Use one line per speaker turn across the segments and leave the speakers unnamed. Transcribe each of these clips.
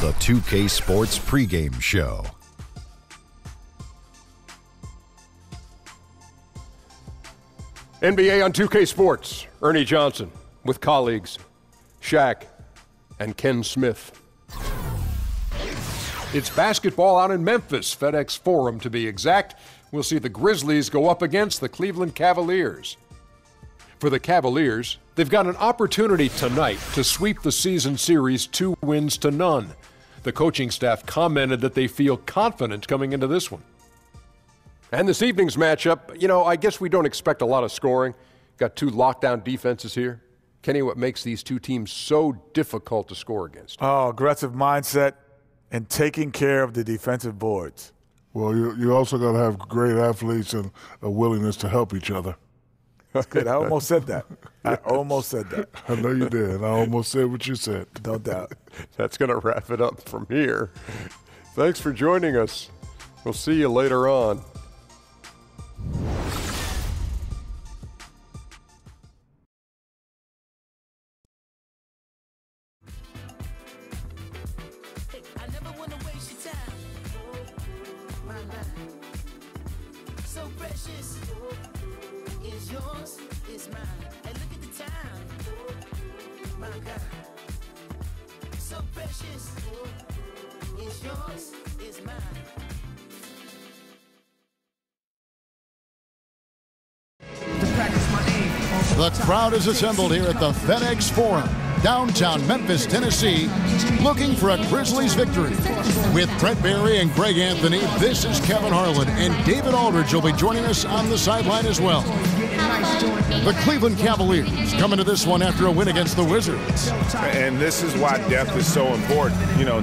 the 2K Sports pregame show.
NBA on 2K Sports, Ernie Johnson with colleagues Shaq and Ken Smith. It's basketball out in Memphis, FedEx Forum to be exact. We'll see the Grizzlies go up against the Cleveland Cavaliers. For the Cavaliers, they've got an opportunity tonight to sweep the season series 2-0. The coaching staff commented that they feel confident coming into this one. And this evening's matchup, I guess we don't expect a lot of scoring. Got two lockdown defenses here. Kenny, what makes these two teams so difficult to score against?
Oh, aggressive mindset and taking care of the defensive boards.
Well, you also got to have great athletes and a willingness to help each other.
That's good. I almost said that. I
know you did. I almost said what you said.
No doubt.
That's going to wrap it up from here. Thanks for joining us. We'll see you later on.
So precious is yours, is mine. And look at the time, my God. So precious is yours, is mine.
The crowd is assembled here at the FedEx Forum, downtown Memphis, Tennessee, looking for a Grizzlies victory. With Brett Barry and Greg Anthony, this is Kevin Harlan, and David Aldridge will be joining us on the sideline as well. The Cleveland Cavaliers come into this one after a win against the Wizards.
And this is why depth is so important.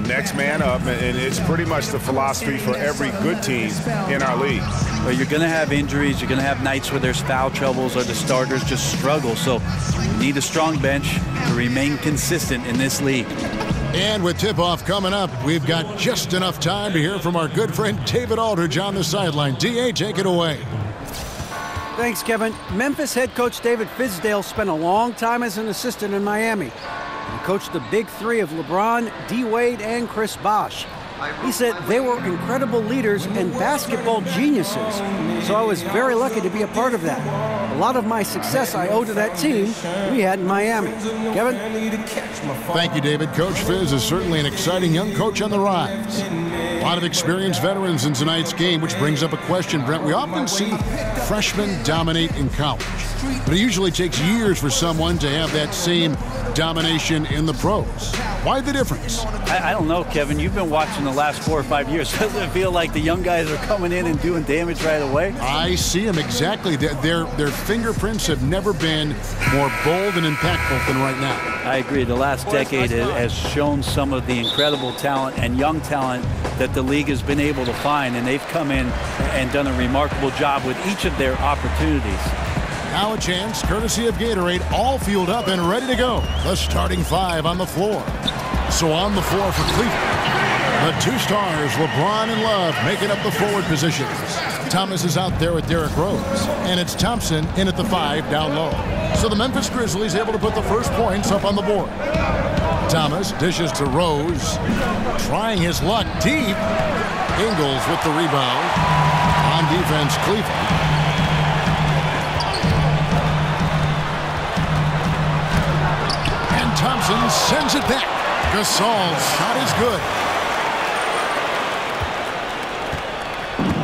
Next man up, and it's pretty much the philosophy for every good team in our league.
Well, you're going to have injuries. You're going to have nights where there's foul troubles or the starters just struggle. So you need a strong bench to remain consistent in this league.
And with tip-off coming up, we've got just enough time to hear from our good friend David Aldridge on the sideline. D.A., take it away.
Thanks, Kevin. Memphis head coach David Fizdale spent a long time as an assistant in Miami. He coached the big three of LeBron, D. Wade, and Chris Bosh. He said they were incredible leaders and basketball geniuses, so I was very lucky to be a part of that. A lot of my success I owe to that team we had in Miami. Kevin?
Thank you, David. Coach Fizz is certainly an exciting young coach on the rise. A lot of experienced veterans in tonight's game, which brings up a question, Brent. We often see freshmen dominate in college, but it usually takes years for someone to have that same domination in the pros. Why the difference?
I don't know, Kevin. You've been watching the last 4 or 5 years. Doesn't it feel like the young guys are coming in and doing damage right away?
I see them exactly. Their fingerprints have never been more bold and impactful than right now.
I agree. The last decade has shown some of the incredible talent and young talent that the league has been able to find, and they've come in and done a remarkable job with each of their opportunities.
Now a chance, courtesy of Gatorade, all fueled up and ready to go. The starting five on the floor. So on the floor for Cleveland, the two stars, LeBron and Love, making up the forward positions. Thomas is out there with Derrick Rose, and it's Thompson in at the 5 down low. So the Memphis Grizzlies able to put the first points up on the board. Thomas dishes to Rose, trying his luck deep. Ingles with the rebound. On defense, Cleveland. And Thompson sends it back. Gasol's shot is good.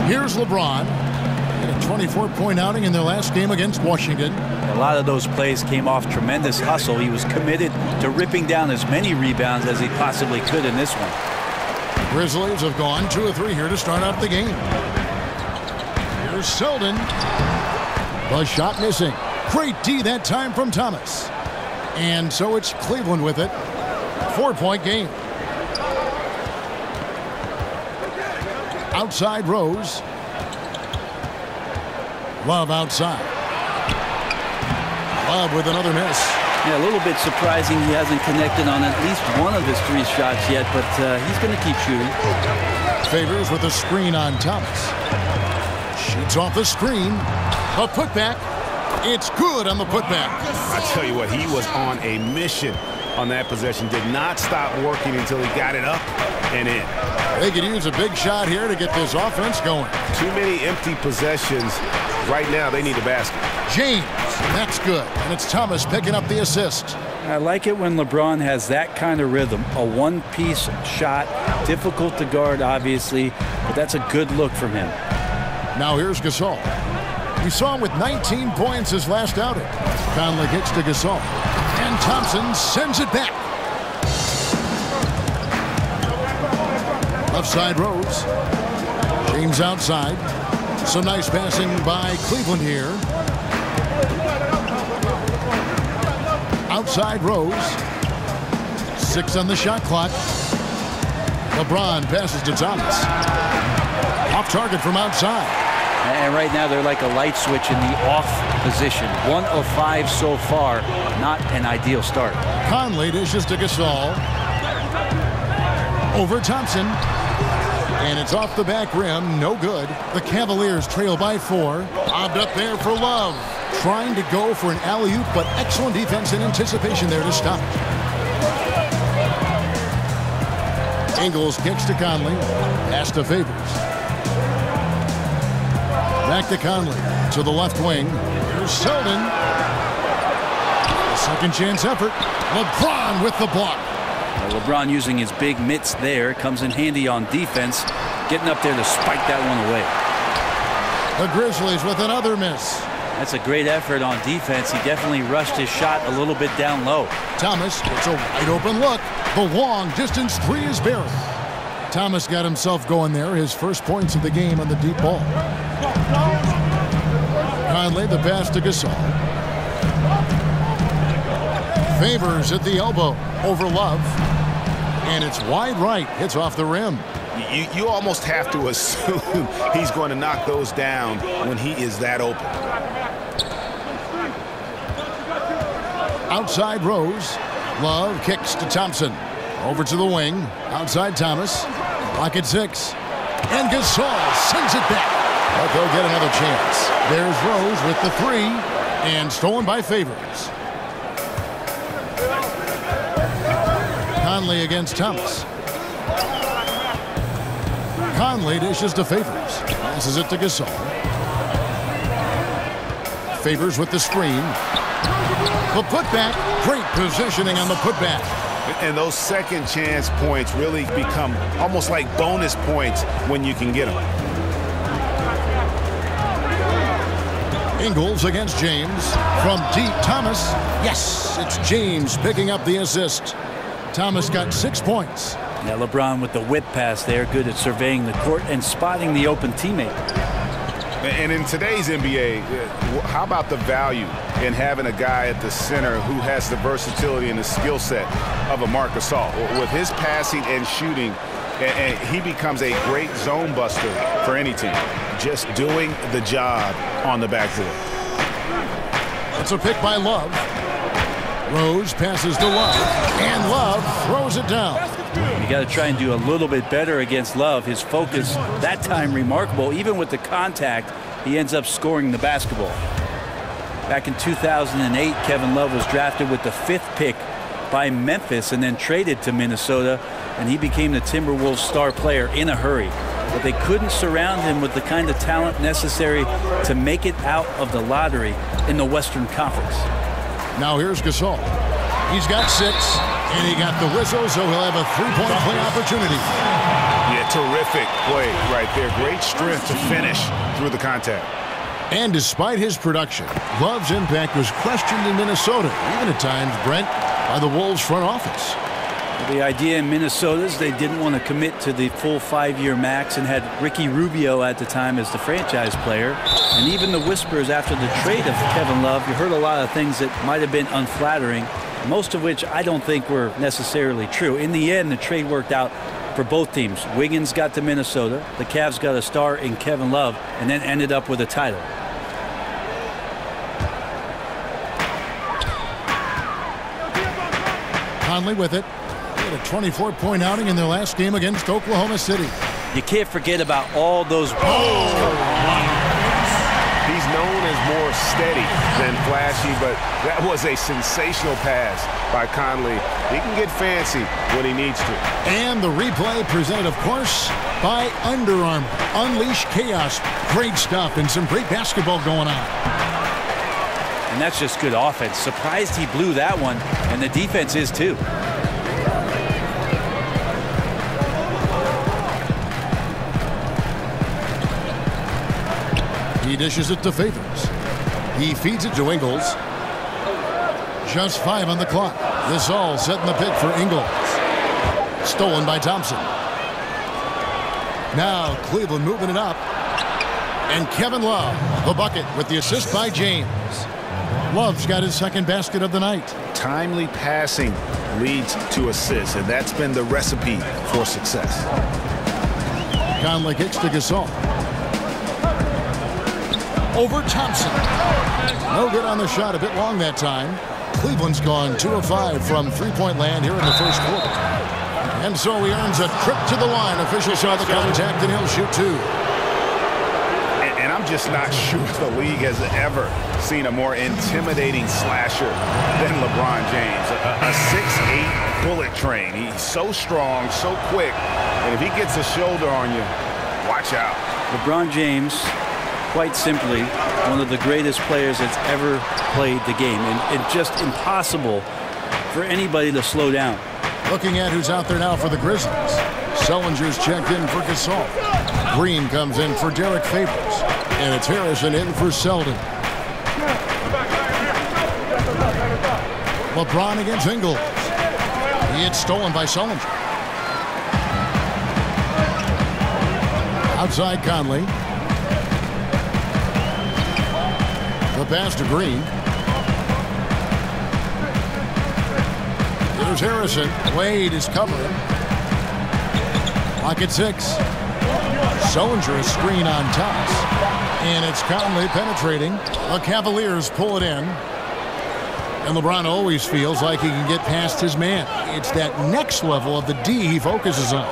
Here's LeBron. Had a 24-point outing in their last game against Washington.
A lot of those plays came off tremendous hustle. He was committed to ripping down as many rebounds as he possibly could in this one.
The Grizzlies have gone 2 of 3 here to start out the game. Here's Selden. The shot missing. Great D that time from Thomas. And so it's Cleveland with it. 4-point game. Outside Rose. Love outside. Love with another miss.
Yeah, a little bit surprising he hasn't connected on at least one of his 3 shots yet, but he's going to keep shooting.
Favors with a screen on Thomas. Shoots off the screen. A putback. It's good on the putback.
I tell you what, he was on a mission. on that possession. Did not stop working until he got it up and in.
They could use a big shot here to get this offense going.
Too many empty possessions. Right now, they need a basket.
James, that's good. And it's Thomas picking up the assist.
I like it when LeBron has that kind of rhythm. A one-piece shot, difficult to guard, obviously, but that's a good look from him.
Now here's Gasol. We saw him with 19 points his last outing. Conley kicks to Gasol. And Thompson sends it back. Left side Rose. James outside. Some nice passing by Cleveland here. Outside Rose. 6 on the shot clock. LeBron passes to Thomas. Off target from outside.
And right now they're like a light switch in the off position. 1 of 5 so far. Not an ideal start.
Conley dishes to Gasol. Over Thompson. And it's off the back rim. No good. The Cavaliers trail by 4. Lobbed up there for Love. Trying to go for an alley-oop, but excellent defense and anticipation there to stop. Ingles kicks to Conley. Pass to Favors. Back to Conley. To the left wing. Here's Selden. A second chance effort. LeBron with the block.
LeBron using his big mitts there. Comes in handy on defense. Getting up there to spike that one away.
The Grizzlies with another miss.
That's a great effort on defense. He definitely rushed his shot a little bit down low.
Thomas gets a wide open look. The long distance 3 is buried. Thomas got himself going there. His first points of the game on the deep ball. Conley the pass to Gasol. Favors at the elbow over Love. And it's wide right. Hits off the rim.
You almost have to assume he's going to knock those down when he is that open.
Outside Rose. Love kicks to Thompson. Over to the wing. Outside Thomas. Block at 6. And Gasol sends it back. But they'll get another chance. There's Rose with the 3. And stolen by Favors. Conley against Thomas. Conley dishes to Favors. Passes it to Gasol. Favors with the screen. The putback. Great positioning on the putback.
And those second chance points really become almost like bonus points when you can get them.
Ingles against James. From deep, Thomas. Yes, it's James picking up the assist. Thomas got 6 points.
Yeah, LeBron with the whip pass there, good at surveying the court and spotting the open teammate.
And in today's NBA, how about the value in having a guy at the center who has the versatility and the skill set of a Marc Gasol? With his passing and shooting, and he becomes a great zone buster for any team. Just doing the job on the backboard.
It's a pick by Love. Rose passes to Love, and Love throws it down.
You got to try and do a little bit better against Love. His focus that time remarkable. Even with the contact, he ends up scoring the basketball. Back in 2008, Kevin Love was drafted with the 5th pick by Memphis and then traded to Minnesota, and he became the Timberwolves star player in a hurry. But they couldn't surround him with the kind of talent necessary to make it out of the lottery in the Western Conference.
Now here's Gasol. He's got 6, and he got the whistle, so he'll have a 3-point play opportunity.
Yeah, terrific play right there. Great strength to finish through the contact.
And despite his production, Love's impact was questioned in Minnesota, even at times, Brent, by the Wolves front office.
The idea in Minnesota is they didn't want to commit to the full 5-year max and had Ricky Rubio at the time as the franchise player. And even the whispers after the trade of Kevin Love, you heard a lot of things that might have been unflattering, most of which I don't think were necessarily true. In the end, the trade worked out for both teams. Wiggins got to Minnesota, the Cavs got a star in Kevin Love, and then ended up with a title.
Conley with it. A 24-point outing in their last game against Oklahoma City.
You can't forget about all those.
He's known as more steady than flashy, but that was a sensational pass by Conley. He can get fancy when he needs to.
And the replay presented, of course, by Under Armour. Unleash chaos. Great stuff and some great basketball going on.
And that's just good offense. Surprised he blew that one, and the defense is too.
He dishes it to Favors. He feeds it to Ingles. Just 5 on the clock. This all setting the pick for Ingles. Stolen by Thompson. Now Cleveland moving it up. And Kevin Love, the bucket with the assist by James. Love's got his second basket of the night.
Timely passing leads to assists, and that's been the recipe for success.
Conley kicks to Gasol. Over Thompson. No good on the shot, a bit long that time. Cleveland's gone 2 of 5 from three-point land here in the first quarter. And so he earns a trip to the line. Officials saw the contact, and he'll shoot 2.
And I'm just not sure the league has ever seen a more intimidating slasher than LeBron James. A 6'8" bullet train. He's so strong, so quick, and if he gets a shoulder on you, watch out.
LeBron James, quite simply, one of the greatest players that's ever played the game, and just impossible for anybody to slow down.
Looking at who's out there now for the Grizzlies. Sullinger's checked in for Gasol. Green comes in for Derek Favors. And it's Harrison in for Selden. LeBron against Ingles. He hits stolen by Sullinger. Outside Conley. The pass to Green. Here's Harrison. Wade is covering. Lock at 6. Sullinger is screen on Thomas. And it's Conley penetrating. The Cavaliers pull it in. And LeBron always feels like he can get past his man. It's that next level of the D he focuses on.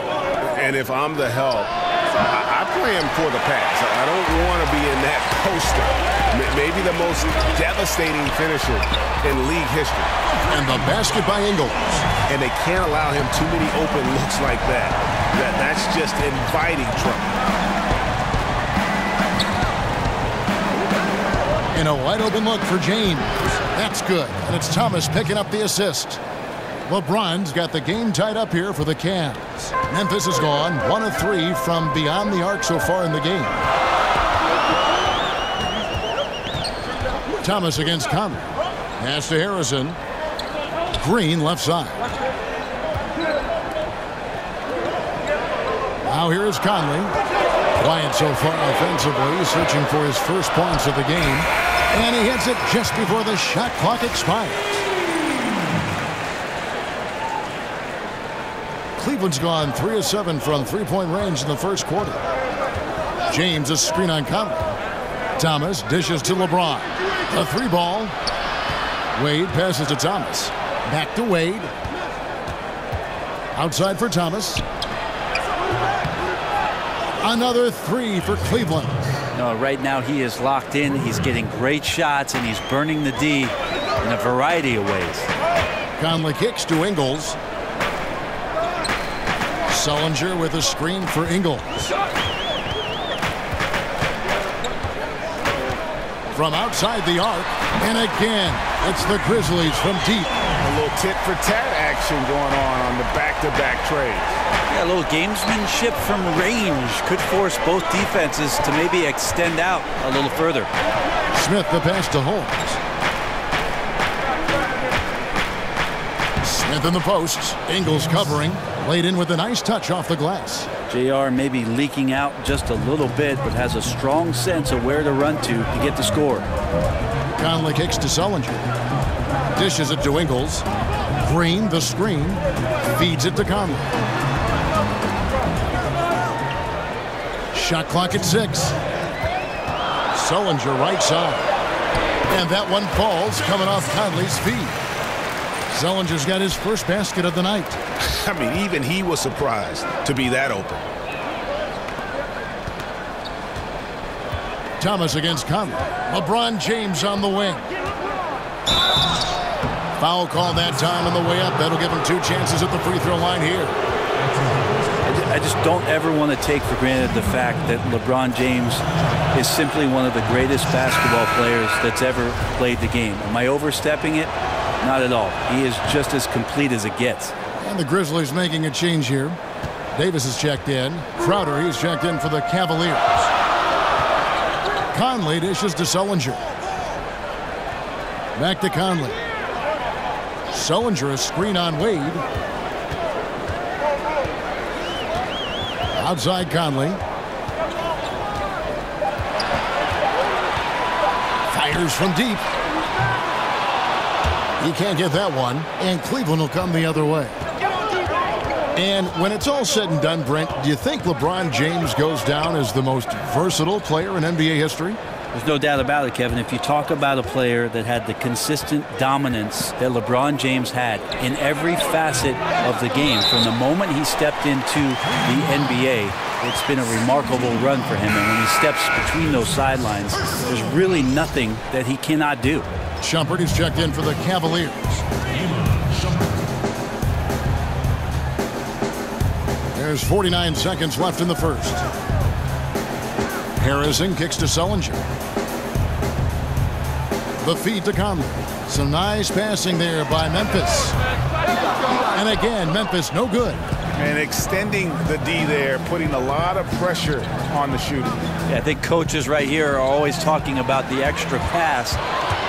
And if I'm the help, I play him for the pass. I don't want to be in that poster. Maybe the most devastating finisher in league history.
And the basket by Ingles.
And they can't allow him too many open looks like that. That's just inviting trouble.
And a wide open look for James. That's good. And it's Thomas picking up the assist. LeBron's got the game tied up here for the Cavs. Memphis has gone 1 of 3 from beyond the arc so far in the game. Thomas against Conley. Pass to Harrison. Green left side. Now here is Conley. Quiet so far offensively, searching for his first points of the game. And he hits it just before the shot clock expires. Cleveland's gone 3 of 7 from three-point range in the first quarter. James a screen on Conley. Thomas dishes to LeBron. A 3-ball. Wade passes to Thomas. Back to Wade. Outside for Thomas. Another 3 for Cleveland.
No, right now he is locked in. He's getting great shots, and he's burning the D in a variety of ways.
Conley kicks to Ingles. Sullinger with a screen for Ingles. From outside the arc, and again, it's the Grizzlies from deep.
A little tit-for-tat action going on the back-to-back trades.
Yeah, a little gamesmanship from range could force both defenses to maybe extend out a little further.
Smith the pass to Holmes. Smith in the posts. Ingles covering. Laid in with a nice touch off the glass.
JR may be leaking out just a little bit, but has a strong sense of where to run to get the score.
Conley kicks to Sullinger. Dishes it to Ingles. Green the screen. Feeds it to Conley. Shot clock at 6. Sullinger right side. And that one falls coming off Conley's feet. Sullinger's got his first basket of the night.
I mean, even he was surprised to be that open.
Thomas against Conley. LeBron James on the wing. Foul call that time on the way up. That'll give him 2 chances at the free throw line here.
I just don't ever want to take for granted the fact that LeBron James is simply one of the greatest basketball players that's ever played the game. Am I overstepping it? Not at all. He is just as complete as it gets.
And the Grizzlies making a change here. Davis is checked in. Crowder, he's checked in for the Cavaliers. Conley dishes to Sullinger. Back to Conley. Sullinger, a screen on Wade. Outside Conley. Fires from deep. He can't get that one, and Cleveland will come the other way. And when it's all said and done, Brent, do you think LeBron James goes down as the most versatile player in NBA history?
There's no doubt about it, Kevin. If you talk about a player that had the consistent dominance that LeBron James had in every facet of the game, from the moment he stepped into the NBA, it's been a remarkable run for him. And when he steps between those sidelines, there's really nothing that he cannot do.
Shumpert is checked in for the Cavaliers. There's 49 seconds left in the first. Harrison kicks to Sullinger. The feed to Conley. Some nice passing there by Memphis. And again, Memphis no good.
And extending the D there, putting a lot of pressure on the shooter.
Yeah, I think coaches right here are always talking about the extra pass.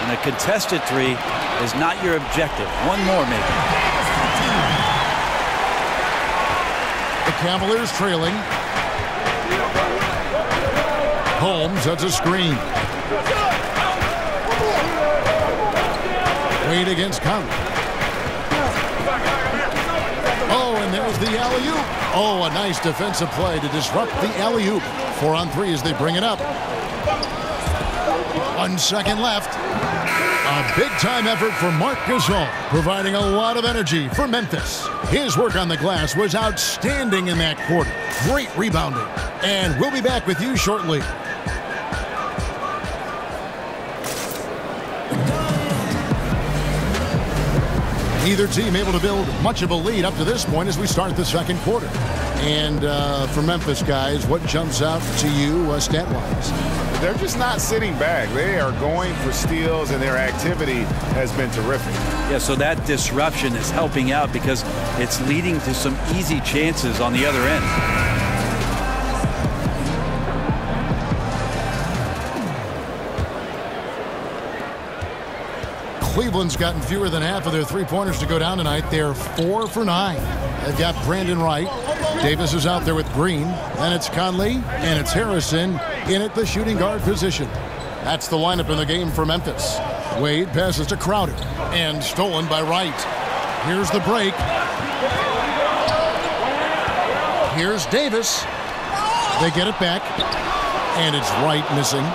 And a contested 3 is not your objective. One more, maybe.
The Cavaliers trailing. Holmes, that's a screen. Wade against Conley. Oh, and there's the alley-oop. Oh, a nice defensive play to disrupt the alley-oop. 4 on 3 as they bring it up. 1 second left. A big-time effort for Marc Gasol, providing a lot of energy for Memphis. His work on the glass was outstanding in that quarter. Great rebounding. And we'll be back with you shortly. Neither team able to build much of a lead up to this point as we start the second quarter. And for Memphis, guys, what jumps out to you stat-wise?
They're just not sitting back. They are going for steals, and their activity has been terrific.
Yeah, so that disruption is helping out because it's leading to some easy chances on the other end.
Cleveland's gotten fewer than half of their three-pointers to go down tonight. They're 4 for 9. They've got Brandon Wright. Davis is out there with Green. Then it's Conley, and it's Harrison in at the shooting guard position. That's the lineup in the game for Memphis. Wade passes to Crowder, and stolen by Wright. Here's the break. Here's Davis. They get it back, and it's Wright missing.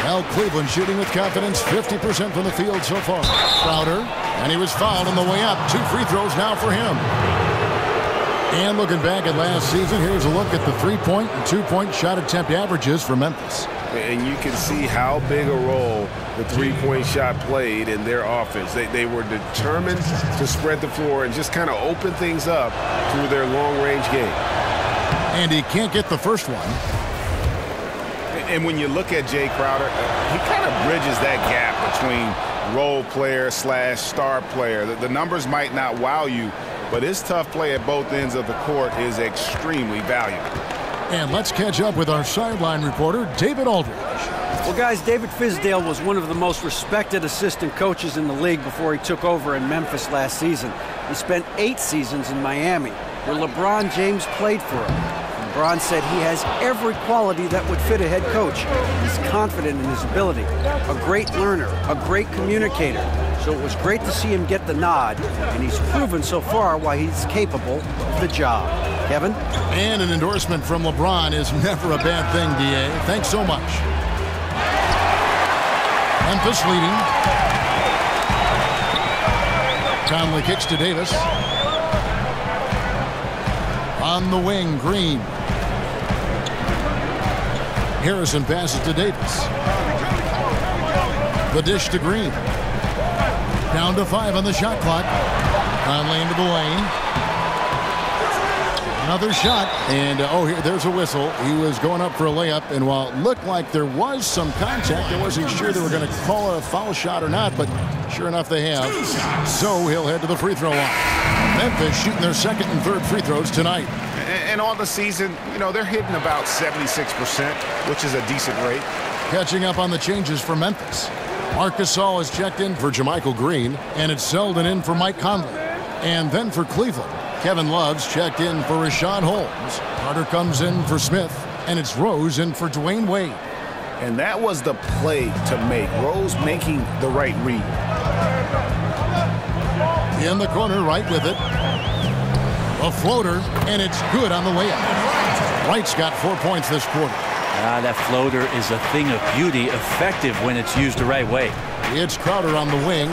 Well, Cleveland shooting with confidence, 50% from the field so far. Crowder, and he was fouled on the way up. 2 free throws now for him. And looking back at last season, here's a look at the 3-point and 2-point shot attempt averages for Memphis.
And you can see how big a role the 3-point shot played in their offense. They were determined to spread the floor and just kind of open things up through their long-range game.
And he can't get the first one.
And when you look at Jay Crowder, he kind of bridges that gap between role player / star player. The numbers might not wow you, but his tough play at both ends of the court is extremely valuable.
And let's catch up with our sideline reporter, David Aldridge.
Well, guys, David Fizdale was one of the most respected assistant coaches in the league before he took over in Memphis last season. He spent 8 seasons in Miami, where LeBron James played for him. LeBron said he has every quality that would fit a head coach. He's confident in his ability, a great learner, a great communicator. So it was great to see him get the nod, and he's proven so far why he's capable of the job. Kevin?
And an endorsement from LeBron is never a bad thing, D.A. Thanks so much. Memphis leading. Conley kicks to Davis. On the wing, Green. Harrison passes to Davis. The dish to Green. Down to 5 on the shot clock. Conley into the lane. Another shot, and here, there's a whistle. He was going up for a layup, and while it looked like there was some contact, I wasn't sure they were going to call a foul shot or not, but sure enough they have. So he'll head to the free throw line. Memphis shooting their second and third free throws tonight.
And on the season, they're hitting about 76%, which is a decent rate.
Catching up on the changes for Memphis. Marc Gasol is checked in for JaMychal Green, and it's Selden in for Mike Conley. And then for Cleveland, Kevin Love's checked in for Rashawn Holmes. Carter comes in for Smith, and it's Rose in for Dwayne Wade.
And that was the play to make. Rose making the right read.
In the corner, right with it. A floater, and it's good on the layup. Wright's got 4 points this quarter.
That floater is a thing of beauty, effective when it's used the right way.
It's Crowder on the wing.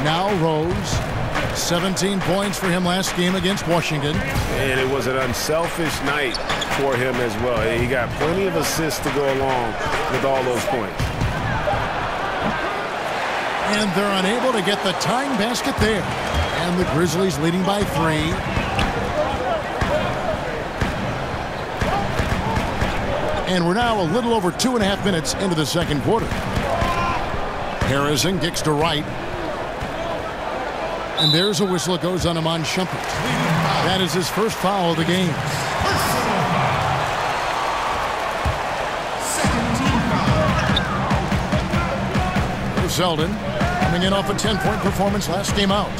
Now Rose. 17 points for him last game against Washington.
And it was an unselfish night for him as well. He got plenty of assists to go along with all those points.
And they're unable to get the tying basket there. And the Grizzlies leading by 3. And we're now a little over 2.5 minutes into the second quarter. Harrison kicks to Wright. And there's a whistle that goes on Iman Shumpert. That is his first foul of the game. Selden coming in off a 10-point performance last game out.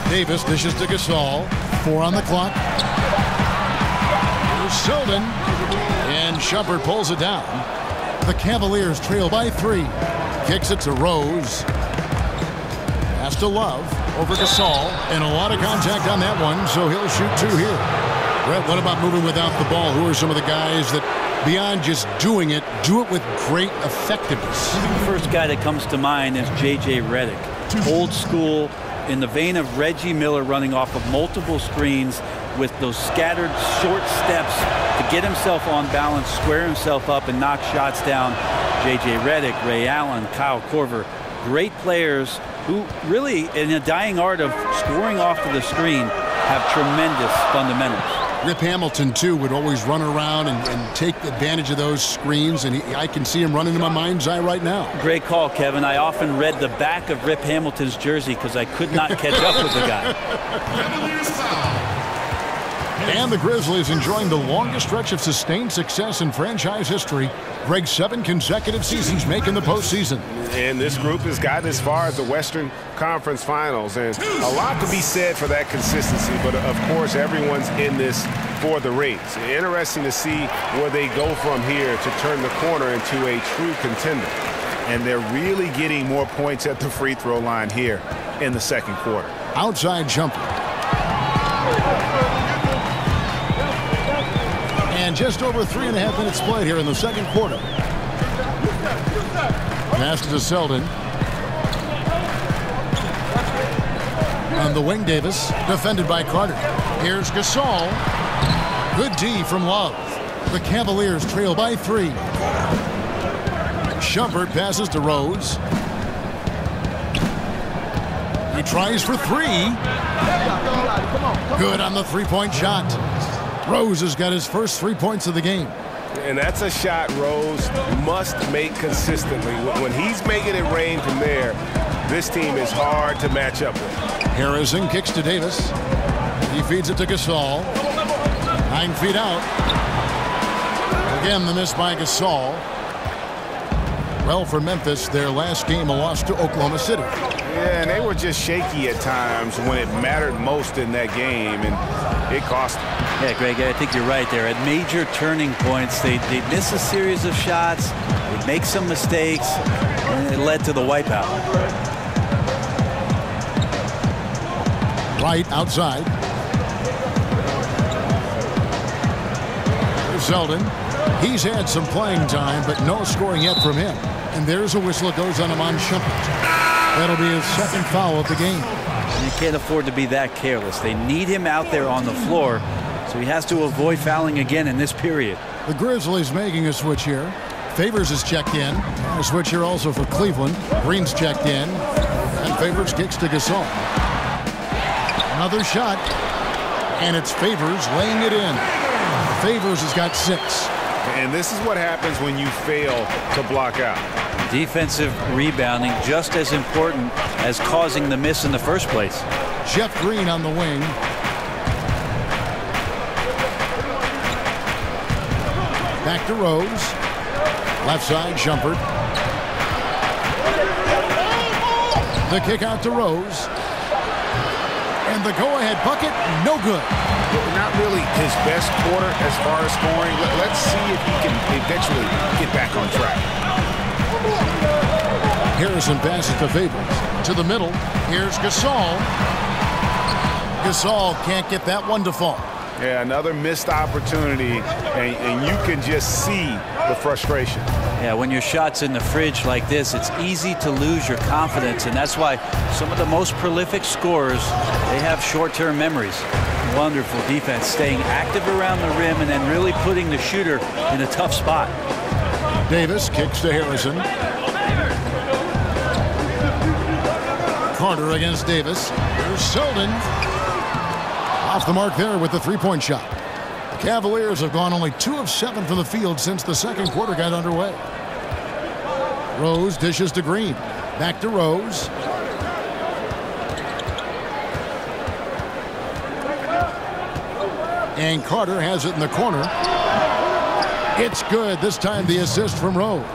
Davis dishes to Gasol. 4 on the clock. Here's Selden. And Shumpert pulls it down. The Cavaliers trail by 3. Kicks it to Rose. Pass to Love. Over Gasol. And a lot of contact on that one, so he'll shoot 2 here. Brett, what about moving without the ball? Who are some of the guys that, beyond just doing it, do it with great effectiveness?
The first guy that comes to mind is J.J. Redick. Old school, in the vein of Reggie Miller, running off of multiple screens with those scattered short steps to get himself on balance, square himself up, and knock shots down. J.J. Redick, Ray Allen, Kyle Korver, great players who really, in a dying art of scoring off to the screen, have tremendous fundamentals.
Rip Hamilton, too, would always run around and take advantage of those screens, and I can see him running in my mind's eye right now.
Great call, Kevin. I often read the back of Rip Hamilton's jersey because I could not catch up with the guy.
And the Grizzlies enjoying the longest stretch of sustained success in franchise history. Greg, 7 consecutive seasons making the postseason.
And this group has gotten as far as the Western Conference Finals. And a lot to be said for that consistency. But, of course, everyone's in this for the rings. Interesting to see where they go from here to turn the corner into a true contender. And they're really getting more points at the free throw line here in the second quarter.
Outside jumper. And just over 3.5 minutes played here in the second quarter. Pass to Selden. On the wing, Davis, defended by Carter. Here's Gasol. Good D from Love. The Cavaliers trail by 3. Shumpert passes to Rose. He tries for 3. Good on the 3-point shot. Rose has got his first 3 points of the game.
And that's a shot Rose must make consistently. When he's making it rain from there, this team is hard to match up with.
Harrison kicks to Davis. He feeds it to Gasol. 9 feet out. Again, the miss by Gasol. Well, for Memphis, their last game, a loss to Oklahoma City.
Yeah, and they were just shaky at times when it mattered most in that game, and it cost them.
Yeah, Greg, I think you're right there. At major turning points, they miss a series of shots, they make some mistakes, and it led to the wipeout.
Right outside. There's Selden. He's had some playing time, but no scoring yet from him. And there's a whistle that goes on Iman Shumpert. That'll be his second foul of the game.
You can't afford to be that careless. They need him out there on the floor, So he has to avoid fouling again in this period.
The Grizzlies making a switch here. Favors is checked in. A switch here also for Cleveland. Green's checked in. And Favors kicks to Gasol. Another shot. And it's Favors laying it in. Favors has got 6.
And this is what happens when you fail to block out.
Defensive rebounding just as important as causing the miss in the first place.
Jeff Green on the wing. Back to Rose. Left side, Shumpert. The kick out to Rose. And the go-ahead bucket, no good.
Not really his best quarter as far as scoring. Let's see if he can eventually get back on track.
Harrison passes to Favors. To the middle. Here's Gasol. Gasol can't get that one to fall.
Yeah, another missed opportunity, and you can just see the frustration.
Yeah, when your shot's in the fridge like this, it's easy to lose your confidence, and that's why some of the most prolific scorers, they have short-term memories. Wonderful defense, staying active around the rim and then really putting the shooter in a tough spot.
Davis kicks to Harrison. Carter against Davis. Here's Selden. Off the mark there with the three-point shot. The Cavaliers have gone only 2 of 7 from the field since the second quarter got underway. Rose dishes to Green. Back to Rose. And Carter has it in the corner. It's good. This time the assist from Rose.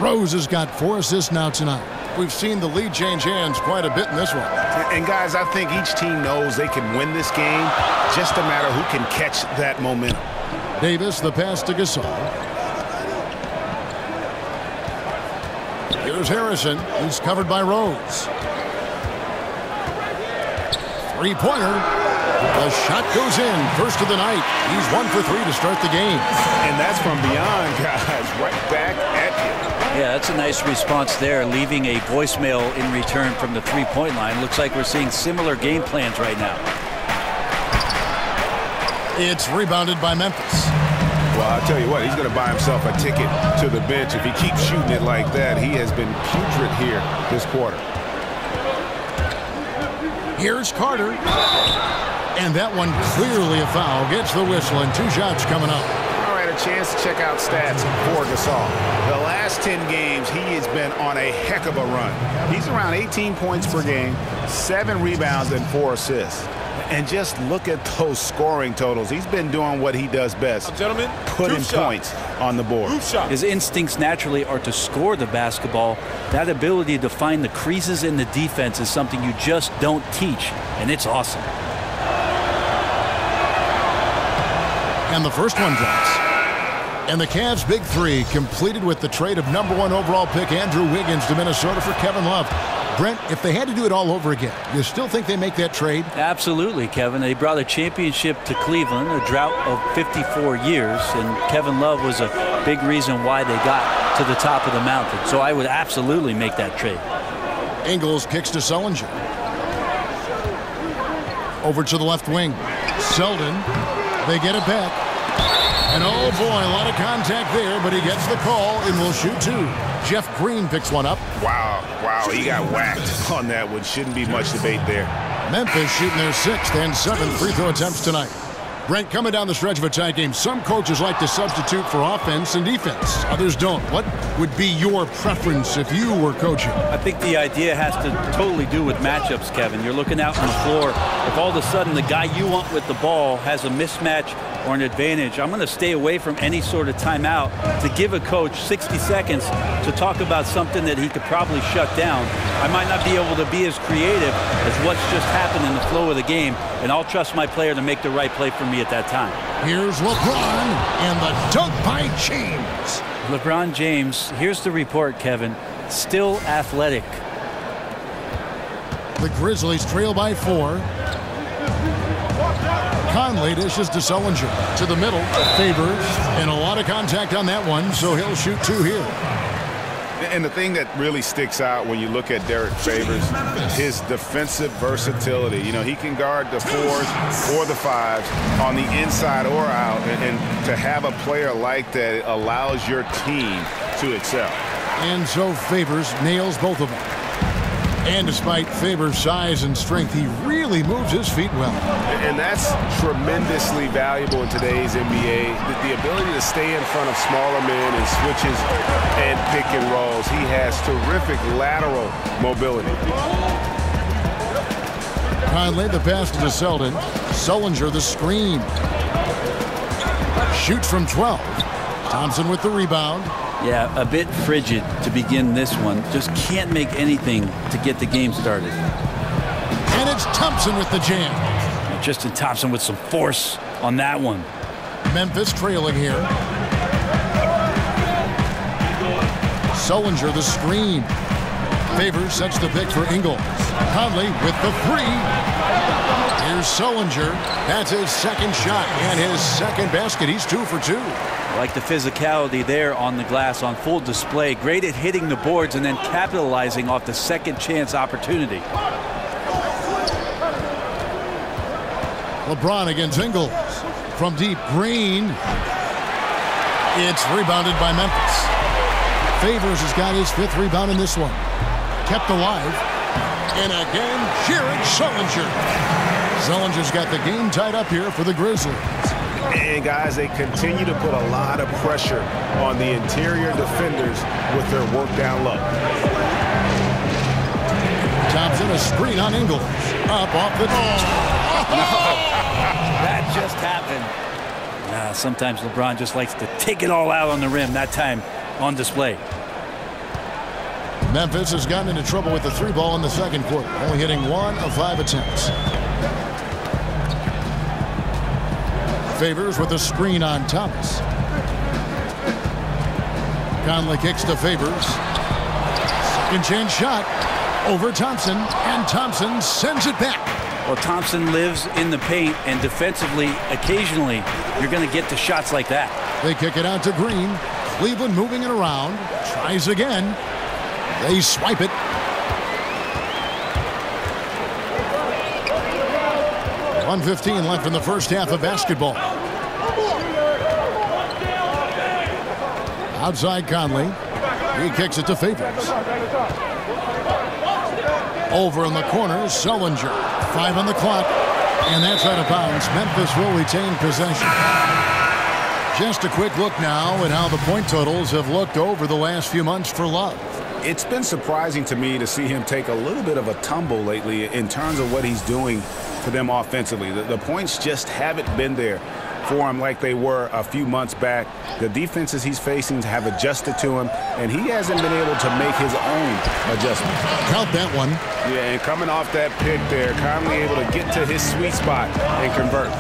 Rose has got 4 assists now tonight. We've seen the lead change hands quite a bit in this one.
And guys, I think each team knows they can win this game. Just a matter who can catch that momentum.
Davis, the pass to Gasol. Here's Harrison. He's covered by Rose. Three-pointer. The shot goes in. First of the night. He's 1 for 3 to start the game.
And that's from beyond, guys. Right back at you.
Yeah, that's a nice response there, leaving a voicemail in return from the three-point line. Looks like we're seeing similar game plans right now.
It's rebounded by Memphis.
Well, I'll tell you what, he's going to buy himself a ticket to the bench. If he keeps shooting it like that, he has been putrid here this quarter.
Here's Carter. And that one clearly a foul. Gets the whistle and 2 shots coming up.
All right, a chance to check out stats for Gasol. The last 10 games, he has been on a heck of a run. He's around 18 points per game, 7 rebounds, and 4 assists. And just look at those scoring totals. He's been doing what he does best,
gentlemen,
putting points on the board.
His instincts naturally are to score the basketball. That ability to find the creases in the defense is something you just don't teach, and it's awesome.
And the first one drops. And the Cavs' big 3 completed with the trade of #1 overall pick Andrew Wiggins to Minnesota for Kevin Love. Brent, if they had to do it all over again, you still think they make that trade?
Absolutely, Kevin. They brought a championship to Cleveland, a drought of 54 years, and Kevin Love was a big reason why they got to the top of the mountain. So I would absolutely make that trade.
Ingles kicks to Sullinger. Over to the left wing. Selden. They get it back. And oh boy, a lot of contact there, but he gets the call and will shoot 2. Jeff Green picks one up.
Wow, he got whacked on that one. Shouldn't be much debate there.
Memphis shooting their 6th and 7th free throw attempts tonight. Brent, coming down the stretch of a tight game, some coaches like to substitute for offense and defense. Others don't. What would be your preference if you were coaching?
I think the idea has to totally do with matchups, Kevin. You're looking out on the floor. If all of a sudden the guy you want with the ball has a mismatch or an advantage, I'm going to stay away from any sort of timeout to give a coach 60 seconds to talk about something that he could probably shut down. I might not be able to be as creative as what's just happened in the flow of the game, and I'll trust my player to make the right play for me at that time.
Here's LeBron and the dunk by James.
LeBron James, here's the report, Kevin, still athletic.
The Grizzlies trail by 4. Conley dishes to Sullinger. To the middle. Favors. And a lot of contact on that one, so he'll shoot 2 here.
And the thing that really sticks out when you look at Derek Favors, his defensive versatility. You know, he can guard the 4s or the 5s on the inside or out. And to have a player like that allows your team to excel.
And so Favors nails both of them. And despite Favors' size and strength, he really moves his feet well.
And that's tremendously valuable in today's NBA. The ability to stay in front of smaller men and switches and pick and rolls. He has terrific lateral mobility.
Conley, the pass to Selden. Sullinger, the screen. Shoots from 12. Thompson with the rebound.
Yeah, a bit frigid to begin this one. Just can't make anything to get the game started.
And it's Thompson with the jam.
Tristan Thompson with some force on that one.
Memphis trailing here. Sullinger the screen. Favors sets the pick for Ingles. Conley with the 3. Here's Sullinger. That's his second shot and his second basket. He's 2 for 2.
I like the physicality there on the glass on full display. Great at hitting the boards and then capitalizing off the second chance opportunity.
LeBron against Ingles. From deep, Green. It's rebounded by Memphis. Favors has got his 5th rebound in this one. Kept alive. And again, Jared Sullinger. Sullinger's got the game tied up here for the Grizzlies.
And guys, they continue to put a lot of pressure on the interior defenders with their work down low.
Thompson, a screen on Ingles. Up off the...
That just happened. Sometimes LeBron just likes to take it all out on the rim. That time on display.
Memphis has gotten into trouble with the 3 ball in the second quarter, only hitting 1 of 5 attempts. Favors with a screen on Thomas. Conley kicks to Favors. Second chance shot over Thompson, and Thompson sends it back.
Well, Thompson lives in the paint, and defensively, occasionally, you're going to get to shots like that.
They kick it out to Green. Cleveland moving it around. Tries again. They swipe it. .115 left in the first half of basketball. Outside Conley. He kicks it to Favors. Over in the corner, Sullinger. 5 on the clock. And that's out of bounds. Memphis will retain possession. Just a quick look now at how the point totals have looked over the last few months for Love.
It's been surprising to me to see him take a little bit of a tumble lately in terms of what he's doing for them offensively. The points just haven't been there for him like they were a few months back. The defenses he's facing have adjusted to him, and he hasn't been able to make his own adjustments.
Count that one.
Yeah, and coming off that pick there, Conley able to get to his sweet spot and convert.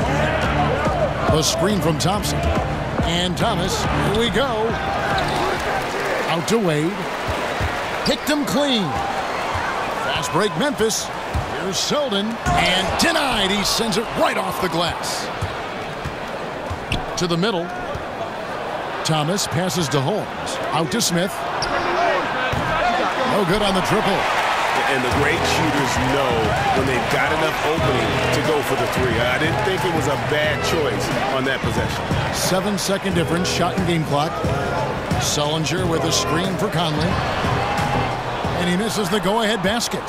The screen from Thompson. And Thomas, here we go. Out to Wade. Picked him clean. Fast break Memphis. Here's Selden. And denied. He sends it right off the glass. To the middle. Thomas passes to Holmes. Out to Smith. No good on the triple.
And the great shooters know when they've got enough opening to go for the 3. I didn't think it was a bad choice on that possession.
7-second difference, shot and game clock. Sullinger with a screen for Conley. And he misses the go-ahead basket.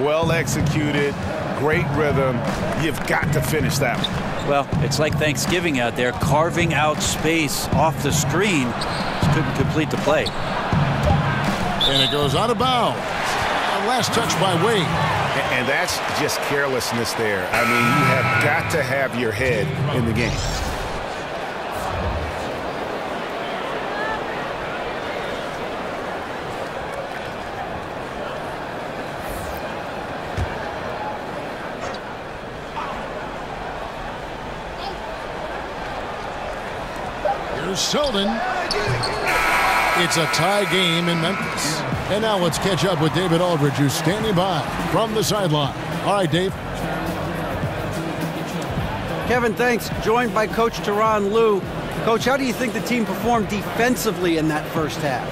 Well executed, great rhythm. You've got to finish that one.
Well, it's like Thanksgiving out there, carving out space off the screen. Just couldn't complete the play.
And it goes out of bounds. Last touch by Wade.
And that's just carelessness there. I mean, you have got to have your head in the game.
Here's Selden. It's a tie game in Memphis. And now let's catch up with David Aldridge, who's standing by from the sideline. All right, Dave.
Kevin, thanks. Joined by Coach Tyronn Lue. Coach, how do you think the team performed defensively in that first half?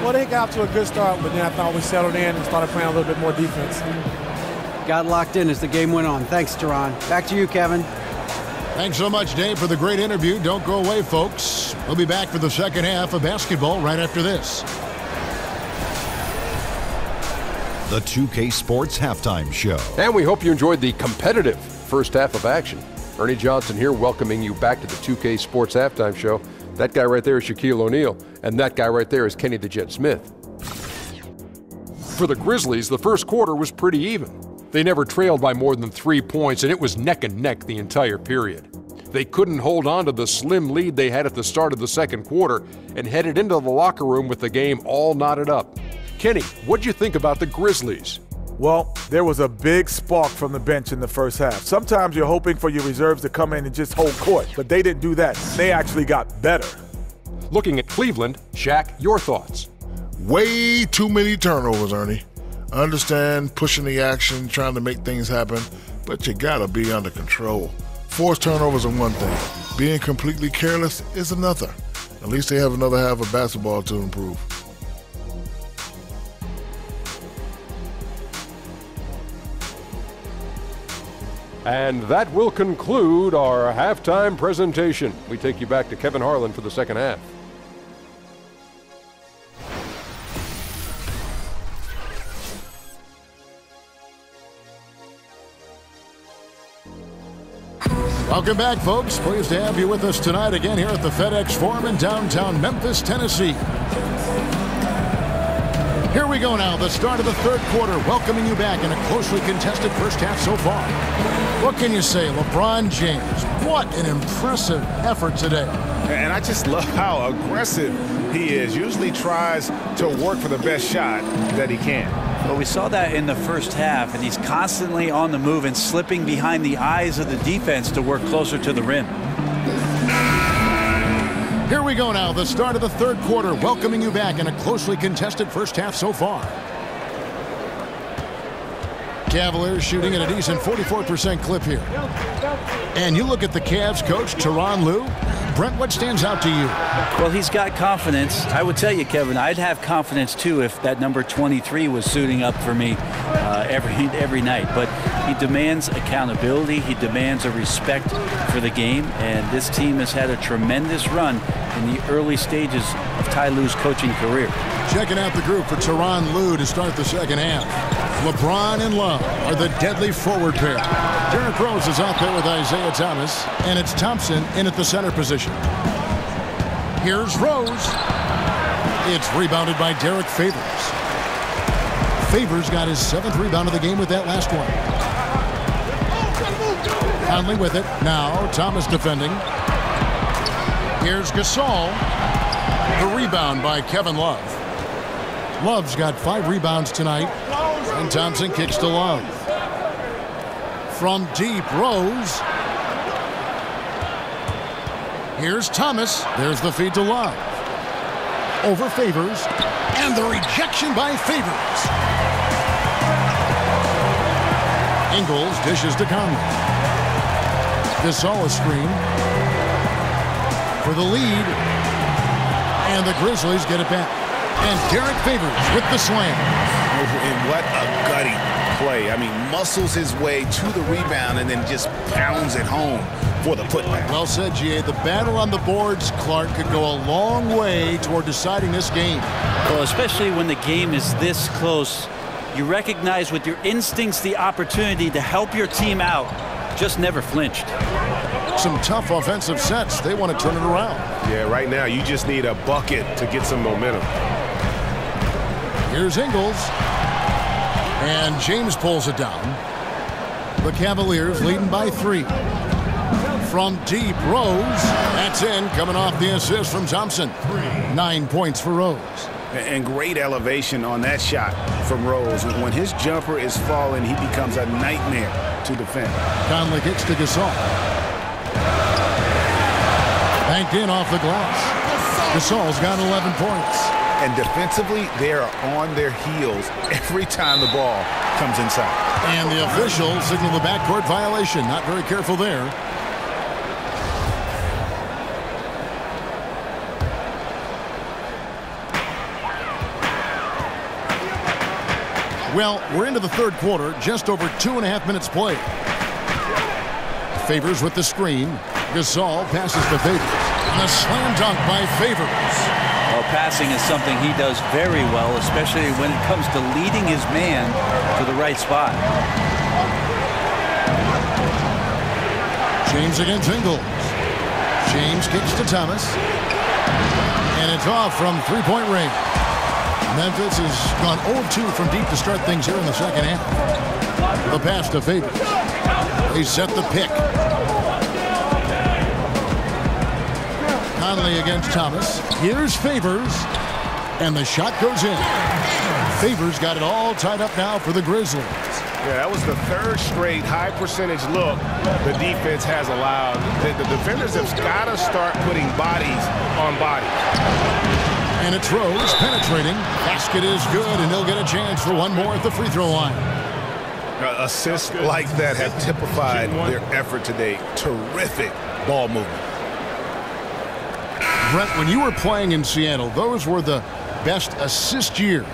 Well, they got off to a good start, but then I thought we settled in and started playing a little bit more defense.
Got locked in as the game went on. Thanks, Teron. Back to you, Kevin.
Thanks so much, Dave, for the great interview. Don't go away, folks. We'll be back for the second half of basketball right after this.
The 2K Sports Halftime Show.
And we hope you enjoyed the competitive first half of action. Ernie Johnson here welcoming you back to the 2K Sports Halftime Show. That guy right there is Shaquille O'Neal, and that guy right there is Kenny the Jet Smith. For the Grizzlies, the first quarter was pretty even. They never trailed by more than 3 points, and it was neck and neck the entire period. They couldn't hold on to the slim lead they had at the start of the second quarter and headed into the locker room with the game all knotted up. Kenny, what'd you think about the Grizzlies?
Well, there was a big spark from the bench in the first half. Sometimes you're hoping for your reserves to come in and just hold court, but they didn't do that. They actually got better.
Looking at Cleveland, Shaq, your thoughts?
Way too many turnovers, Ernie. I understand pushing the action, trying to make things happen, but you gotta be under control. Forced turnovers are one thing. Being completely careless is another. At least they have another half of basketball to improve.
And that will conclude our halftime presentation. We take you back to Kevin Harlan for the second half.
Welcome back, folks. Pleased to have you with us tonight again here at the FedEx Forum in downtown Memphis, Tennessee. Here we go now, the start of the third quarter, welcoming you back in a closely contested first half so far. What can you say, LeBron James? What an impressive effort today.
And I just love how aggressive he is. Usually tries to work for the best shot that he can.
But we saw that in the first half, and he's constantly on the move and slipping behind the eyes of the defense to work closer to the rim.
Here we go now, the start of the third quarter, welcoming you back in a closely contested first half so far. Cavaliers shooting at a decent 44% clip here. And you look at the Cavs coach, Tyronn Lue. Brent, what stands out to you?
Well, he's got confidence. I would tell you, Kevin, I'd have confidence too if that number 23 was suiting up for me every night. But he demands accountability. He demands a respect for the game. And this team has had a tremendous run in the early stages of Ty Lue's coaching career.
Checking out the group for Tyronn Lue to start the second half. LeBron and Love are the deadly forward pair. Derrick Rose is out there with Isaiah Thomas, and it's Thompson in at the center position. Here's Rose. It's rebounded by Derek Favors. Favors got his 7th rebound of the game with that last one. Conley with it. Now Thomas defending. Here's Gasol. The rebound by Kevin Love. Love's got 5 rebounds tonight. And Thompson kicks to Love. From deep, Rose. Here's Thomas. There's the feed to Love. Over Favors. And the rejection by Favors. Ingles dishes to Conley. Gasol a screen. For the lead. And the Grizzlies get it back. And Derek Favors with the slam.
And what a gutty play. I mean, muscles his way to the rebound and then just pounds it home for the putback.
Well said, G.A. The battle on the boards, Clark, could go a long way toward deciding this game.
Well, especially when the game is this close, you recognize with your instincts the opportunity to help your team out. Just never flinched.
Some tough offensive sets. They want to turn it around.
Yeah, right now you just need a bucket to get some momentum.
Here's Ingles. And James pulls it down. The Cavaliers leading by 3. From deep, Rose. That's in, coming off the assist from Thompson. 9 points for Rose.
And great elevation on that shot from Rose. When his jumper is falling, he becomes a nightmare to defend.
Conley kicks to Gasol. Banked in off the glass. Gasol's got 11 points.
And defensively, they are on their heels every time the ball comes inside.
And the official signaled the backcourt violation. Not very careful there. Well, we're into the third quarter, just over 2.5 minutes played. Favors with the screen. Gasol passes to Favors. And a slam dunk by Favors.
Well, passing is something he does very well, especially when it comes to leading his man to the right spot.
James against Ingles. James kicks to Thomas. And it's off from three-point range. Memphis has gone 0-2 from deep to start things here in the second half. The pass to Favors. They set the pick. Conley against Thomas. Here's Favors. And the shot goes in. Favors got it all tied up now for the Grizzlies.
Yeah, that was the third straight high percentage look the defense has allowed. The defenders have got to start putting bodies on bodies.
And it's Rose penetrating. Basket is good, and he'll get a chance for one more at the free throw line.
Assists like that have typified their effort today. Terrific ball movement.
Brett, when you were playing in Seattle, those were the best assist years,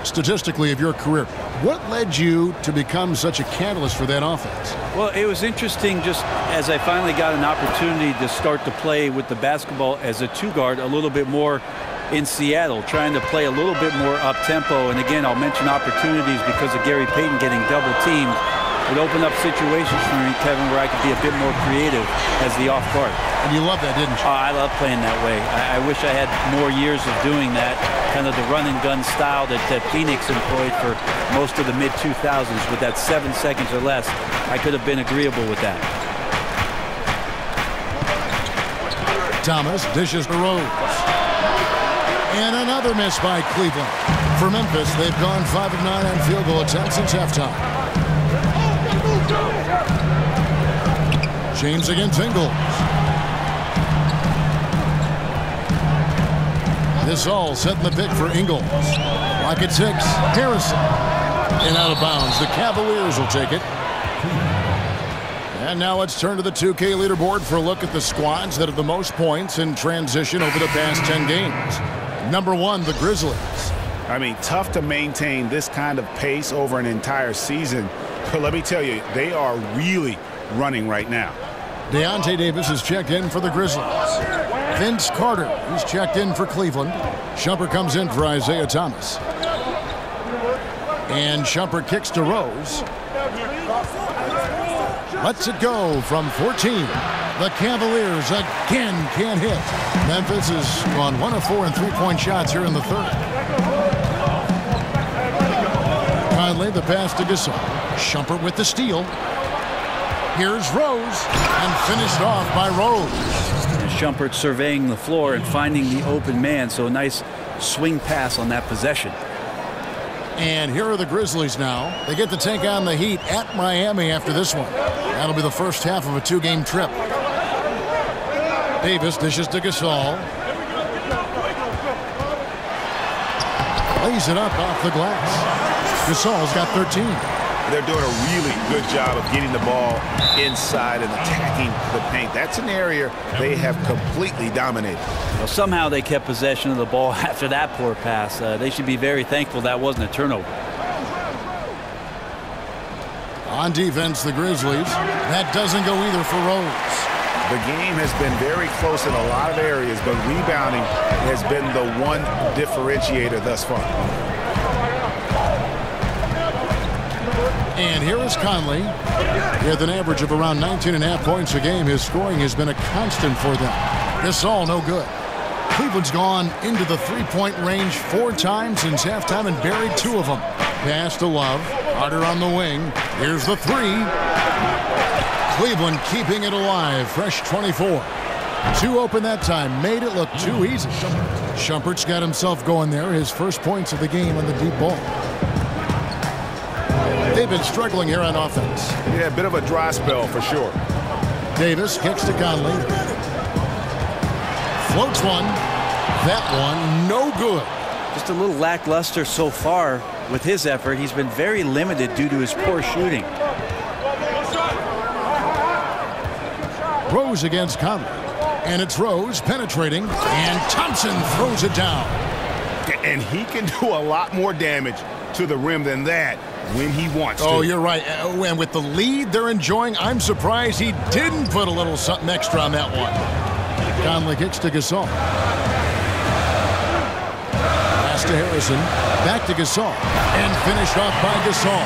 statistically, of your career. What led you to become such a catalyst for that offense?
Well, it was interesting just as I finally got an opportunity to start to play with the basketball as a two-guard a little bit more in Seattle, trying to play a little bit more up-tempo. And again, I'll mention opportunities because of Gary Payton getting double-teamed. It opened up situations for me, Kevin, where I could be a bit more creative as the off-guard.
And you love that, didn't you?
I love playing that way. I wish I had more years of doing that, kind of the run-and-gun style that Phoenix employed for most of the mid-2000s. With that 7 seconds or less, I could have been agreeable with that.
Thomas dishes to Rose. And another miss by Cleveland. For Memphis, they've gone 5 of 9 on field goal attempts since halftime. James against Ingles. This all setting the pick for Ingles. Lock at 6. Harrison. And out of bounds. The Cavaliers will take it. And now let's turn to the 2K leaderboard for a look at the squads that have the most points in transition over the past 10 games. Number 1, the Grizzlies.
I mean, tough to maintain this kind of pace over an entire season. But let me tell you, they are really running right now.
Deontay Davis is checked in for the Grizzlies. Vince Carter is checked in for Cleveland. Shumpert comes in for Isaiah Thomas. And Shumpert kicks to Rose. Lets it go from 14. The Cavaliers again can't hit. Memphis has gone 1 of 4 in three-point shots here in the third. Conley, the pass to Gasol. Shumpert with the steal. Here's Rose, and finished off by Rose.
And Shumpert surveying the floor and finding the open man, so a nice swing pass on that possession.
And here are the Grizzlies now. They get to take on the Heat at Miami after this one. That'll be the first half of a 2-game trip. Davis dishes to Gasol. Lays it up off the glass. Gasol's got 13.
They're doing a really good job of getting the ball inside and attacking the paint. That's an area they have completely dominated.
Well, somehow they kept possession of the ball after that poor pass. They should be very thankful that wasn't a turnover.
On defense, the Grizzlies. That doesn't go either for Rose.
The game has been very close in a lot of areas, but rebounding has been the one differentiator thus far.
And here is Conley. With an average of around 19.5 points a game, his scoring has been a constant for them. Gasol no good. Cleveland's gone into the three-point range 4 times since halftime and buried 2 of them. Pass to Love. Carter on the wing. Here's the 3. Cleveland keeping it alive. Fresh 24. 2 open that time. Made it look too easy. Shumpert's got himself going there. His first points of the game on the deep ball. They've been struggling here on offense.
Yeah, a bit of a dry spell for sure.
Davis kicks to Conley. Floats one. That one, no good.
Just a little lackluster so far with his effort. He's been very limited due to his poor shooting.
Rose against Conley. And it's Rose penetrating. And Thompson throws it down.
And he can do a lot more damage to the rim than that when he wants to.
Oh, you're right. And with the lead they're enjoying, I'm surprised he didn't put a little something extra on that one. Conley kicks to Gasol. Pass to Harrison. Back to Gasol. And finished off by Gasol.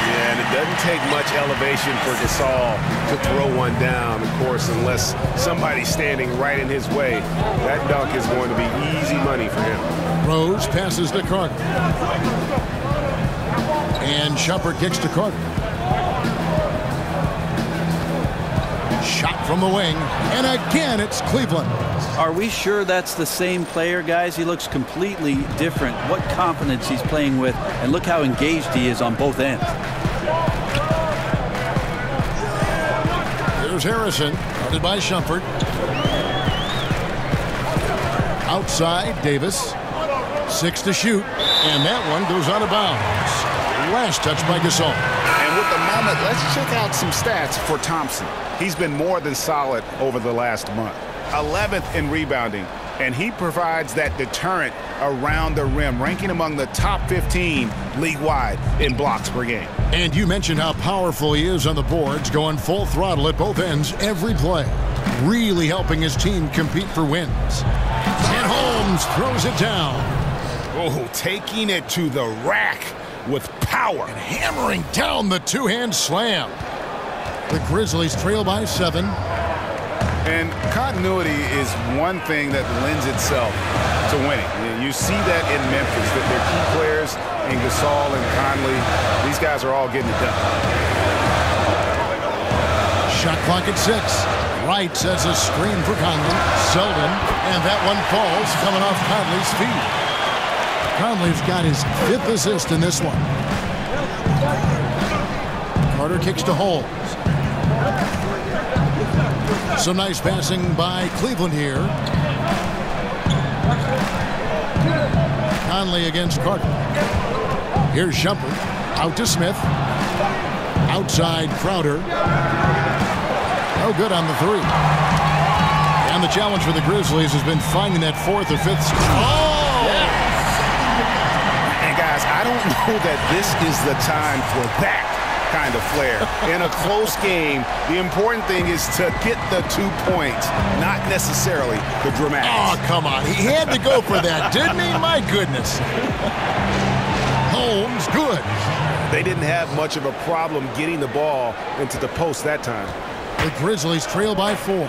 Yeah, and it doesn't take much elevation for Gasol to throw one down, of course, unless somebody's standing right in his way. That dunk is going to be easy money for him.
Rose passes to Carter. And Shumpert kicks to Carter. Shot from the wing. And again, it's Cleveland.
Are we sure that's the same player, guys? He looks completely different. What confidence he's playing with, and look how engaged he is on both ends.
Here's Harrison, guarded by Shumpert. Outside, Davis. 6 to shoot, and that one goes out of bounds. Last touch by Gasol.
And with the moment, let's check out some stats for Thompson. He's been more than solid over the last month. 11th in rebounding, and he provides that deterrent around the rim, ranking among the top 15 league-wide in blocks per game.
And you mentioned how powerful he is on the boards, going full throttle at both ends every play. Really helping his team compete for wins. And Holmes throws it down.
Oh, taking it to the rack with power.
And hammering down the two-hand slam. The Grizzlies trail by 7.
And continuity is one thing that lends itself to winning. You see that in Memphis, that their key players in Gasol and Conley, these guys are all getting it done.
Shot clock at 6. Wright sets a screen for Conley. Selden, and that one falls coming off Conley's feet. Conley's got his 5th assist in this one. Carter kicks to Holmes. Some nice passing by Cleveland here. Conley against Carter. Here's Shumpert. Out to Smith. Outside Crowder. No good on the 3. And the challenge for the Grizzlies has been finding that 4th or 5th. Oh!
Yeah. And guys, I don't know that this is the time for that kind of flair. In a close game, the important thing is to get the 2 points, not necessarily the dramatics.
Oh, come on. He had to go for that, didn't he? My goodness. Holmes, good.
They didn't have much of a problem getting the ball into the post that time.
The Grizzlies trail by 4.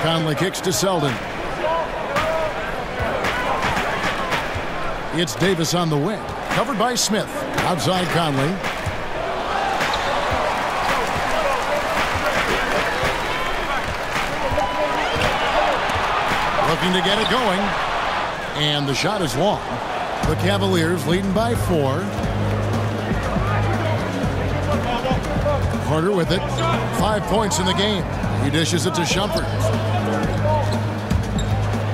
Conley kicks to Selden. It's Davis on the wing. Covered by Smith. Outside Conley. Looking to get it going. And the shot is long. The Cavaliers leading by 4. Carter with it. 5 points in the game. He dishes it to Shumpert.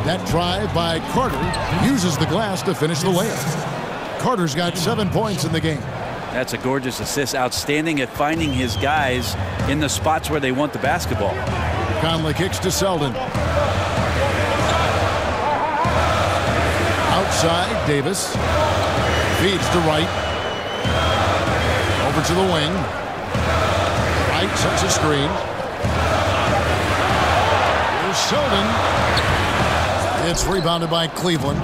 That drive by Carter uses the glass to finish the layup. Carter's got 7 points in the game.
That's a gorgeous assist. Outstanding at finding his guys in the spots where they want the basketball.
Conley kicks to Selden. Outside, Davis. Feeds to Wright. Over to the wing. Wright sets a screen. Here's Selden. It's rebounded by Cleveland.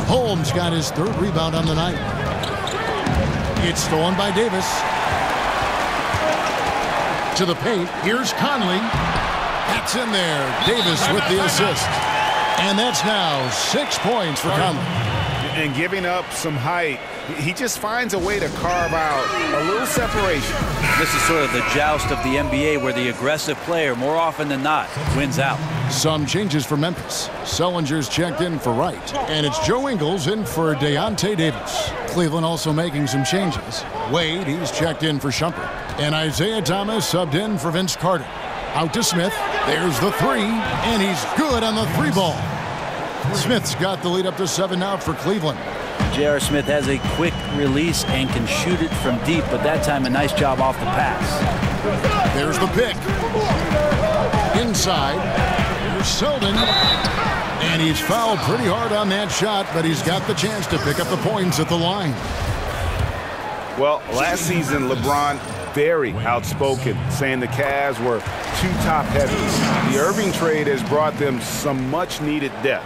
Holmes got his 3rd rebound on the night. It's stolen by Davis. To the paint. Here's Conley. That's in there. Davis with the assist. And that's now 6 points for Conley.
And giving up some height, he just finds a way to carve out a little separation.
This is sort of the joust of the NBA where the aggressive player, more often than not, wins out.
Some changes for Memphis. Sellinger's checked in for Wright. And it's Joe Ingles in for Deontay Davis. Cleveland also making some changes. Wade, he's checked in for Shumpert. And Isaiah Thomas subbed in for Vince Carter. Out to Smith. There's the 3. And he's good on the 3 ball. Smith's got the lead up to 7 now for Cleveland.
J.R. Smith has a quick release and can shoot it from deep, but that time a nice job off the pass.
There's the pick. Inside. Here's Selden. And And he's fouled pretty hard on that shot, but he's got the chance to pick up the points at the line.
Well, last season, LeBron very outspoken, saying the Cavs were too top-heavy. The Irving trade has brought them some much-needed depth.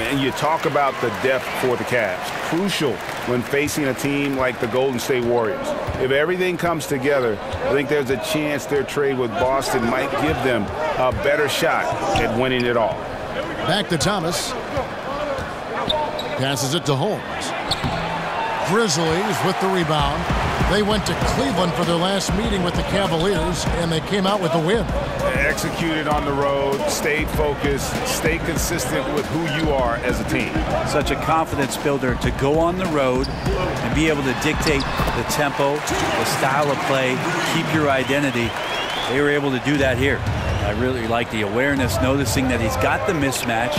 And you talk about the depth for the Cavs. Crucial when facing a team like the Golden State Warriors. If everything comes together, I think there's a chance their trade with Boston might give them a better shot at winning it all.
Back to Thomas. Passes it to Holmes. Grizzlies with the rebound. They went to Cleveland for their last meeting with the Cavaliers, and they came out with a win.
Executed on the road, stayed focused, stay consistent with who you are as a team.
Such a confidence builder to go on the road and be able to dictate the tempo, the style of play, keep your identity. They were able to do that here. I really like the awareness, noticing that he's got the mismatch.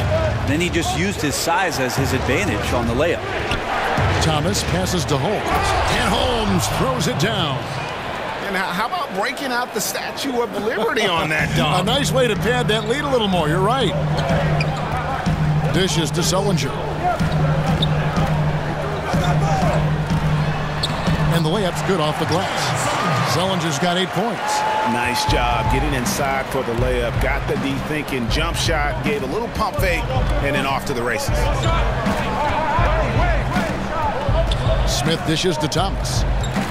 Then he just used his size as his advantage on the layup.
Thomas passes to Holmes, and Holmes throws it down.
And how about breaking out the Statue of Liberty on that dunk?
A nice way to pad that lead a little more. You're right. Dishes to Sullinger. And the layup's good off the glass. Sullinger's got 8 points.
Nice job getting inside for the layup. Got the D thinking, jump shot, gave a little pump fake, and then off to the races.
Smith dishes to Thomas.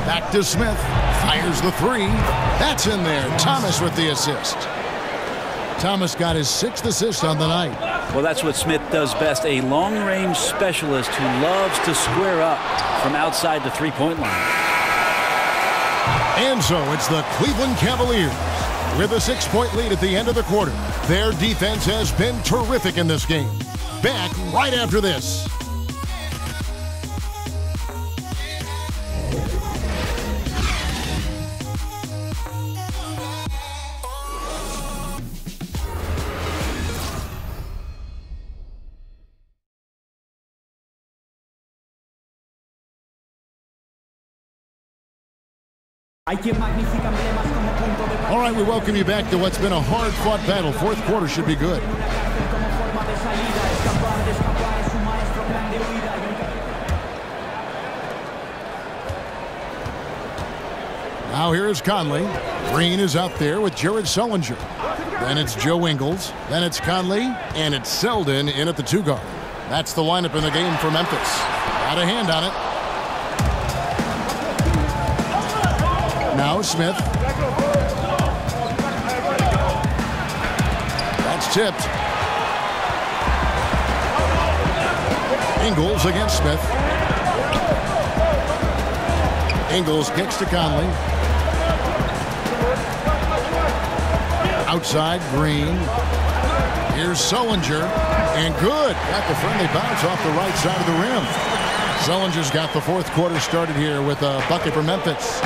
Back to Smith. Fires the three. That's in there. Thomas with the assist. Thomas got his 6th assist on the night.
Well, that's what Smith does best. A long-range specialist who loves to square up from outside the three-point line.
And so it's the Cleveland Cavaliers with a 6-point lead at the end of the quarter. Their defense has been terrific in this game. Back right after this. All right, we welcome you back to what's been a hard-fought battle. Fourth quarter should be good. Now here's Conley. Green is out there with Jared Sullinger. Then it's Joe Ingles. Then it's Conley. And it's Selden in at the 2-guard. That's the lineup in the game for Memphis. Got a hand on it. Now Smith. That's tipped. Ingles against Smith. Ingles kicks to Conley. Outside, Green. Here's Sullinger. And good. Got the friendly bounce off the right side of the rim. Sullinger's got the fourth quarter started here with a bucket for Memphis.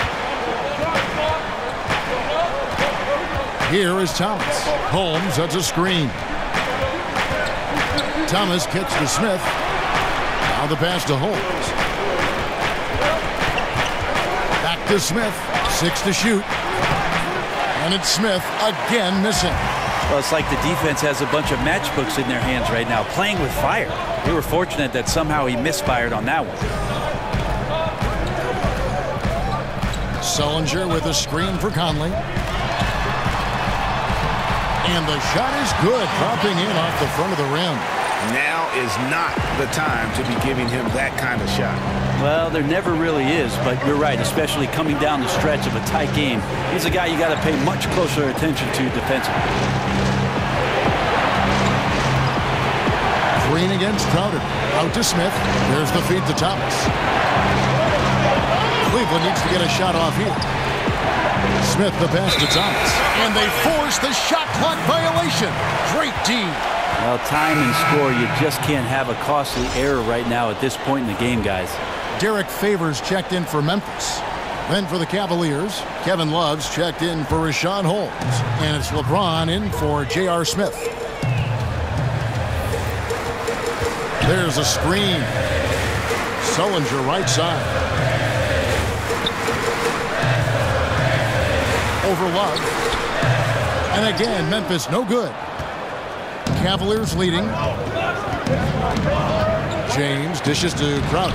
Here is Thomas. Holmes, that's a screen. Thomas kicks to Smith. Now the pass to Holmes. Back to Smith. 6 to shoot. And it's Smith again missing.
Well, it's like the defense has a bunch of matchbooks in their hands right now, playing with fire. They were fortunate that somehow he misfired on that one.
Sullinger with a screen for Conley. And the shot is good, dropping in off the front of the rim.
Now is not the time to be giving him that kind of shot.
Well, there never really is, but you're right, especially coming down the stretch of a tight game. He's a guy you got to pay much closer attention to defensively.
Green against Crowder. Out to Smith. There's the feed to Thomas. Cleveland needs to get a shot off here. Smith the pass to Thomas. And they force the shot clock violation. Great D.
Well, time and score, you just can't have a costly error right now at this point in the game, guys.
Derek Favors checked in for Memphis. Then for the Cavaliers, Kevin Love's checked in for Rashawn Holmes. And it's LeBron in for J.R. Smith. There's a screen. Sullinger right side. Over Love. And again, Memphis no good. Cavaliers leading. James dishes to Crowder.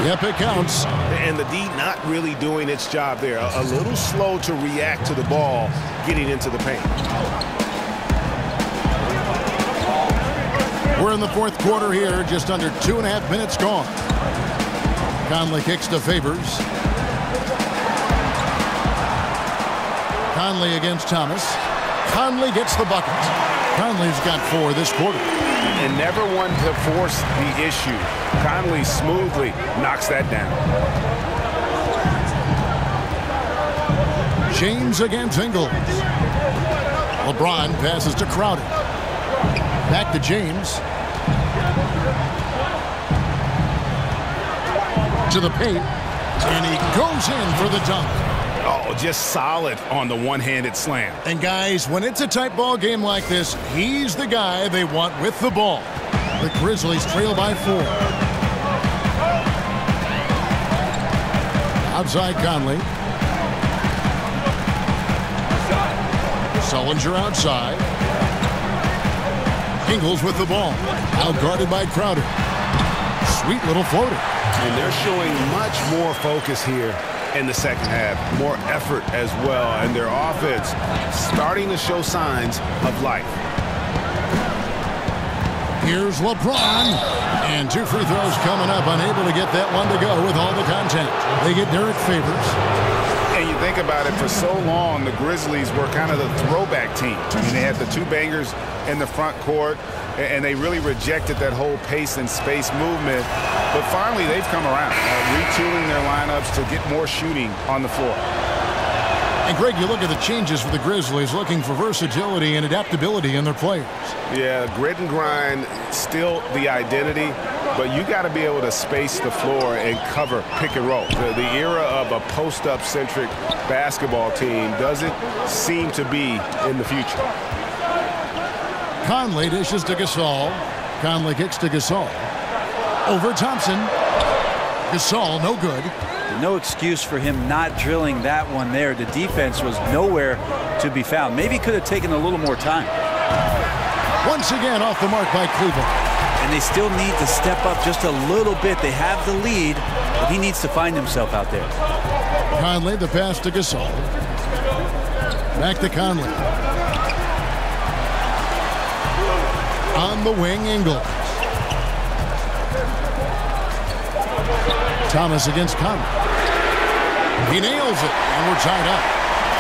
Yep, it counts.
And the D not really doing its job there. A little slow to react to the ball getting into the paint.
We're in the fourth quarter here, just under 2.5 minutes gone. Conley kicks to Favors. Conley against Thomas. Conley gets the bucket. Conley's got 4 this quarter.
And never one to force the issue. Conley smoothly knocks that down.
James against Ingles. LeBron passes to Crowder. Back to James. To the paint. And he goes in for the dunk.
Oh, just solid on the one-handed slam.
And guys, when it's a tight ball game like this, he's the guy they want with the ball. The Grizzlies trail by 4. Outside Conley. Sullinger outside. Ingles with the ball. Out guarded by Crowder. Sweet little floater.
And they're showing much more focus here in the second half. More effort as well. And their offense starting to show signs of life.
Here's LeBron. And 2 free throws coming up. Unable to get that one to go with all the contact. They get Derek Favors.
And you think about it, for so long, the Grizzlies were kind of the throwback team. I mean, they had the 2 bangers in the front court, and they really rejected that whole pace and space movement. But finally, they've come around, retooling their lineups to get more shooting on the floor.
And, Greg, you look at the changes for the Grizzlies, looking for versatility and adaptability in their players.
Yeah, grit and grind, still the identity, but you got to be able to space the floor and cover pick and roll. The era of a post-up centric basketball team doesn't seem to be in the future.
Conley dishes to Gasol. Conley kicks to Gasol. Over Thompson. Gasol, no good.
No excuse for him not drilling that one there. The defense was nowhere to be found. Maybe could have taken a little more time.
Once again off the mark by Cleveland.
And they still need to step up just a little bit. They have the lead, but he needs to find himself out there.
Conley, the pass to Gasol. Back to Conley. On the wing, Ingles. Thomas against Conley. He nails it, and we're tied up.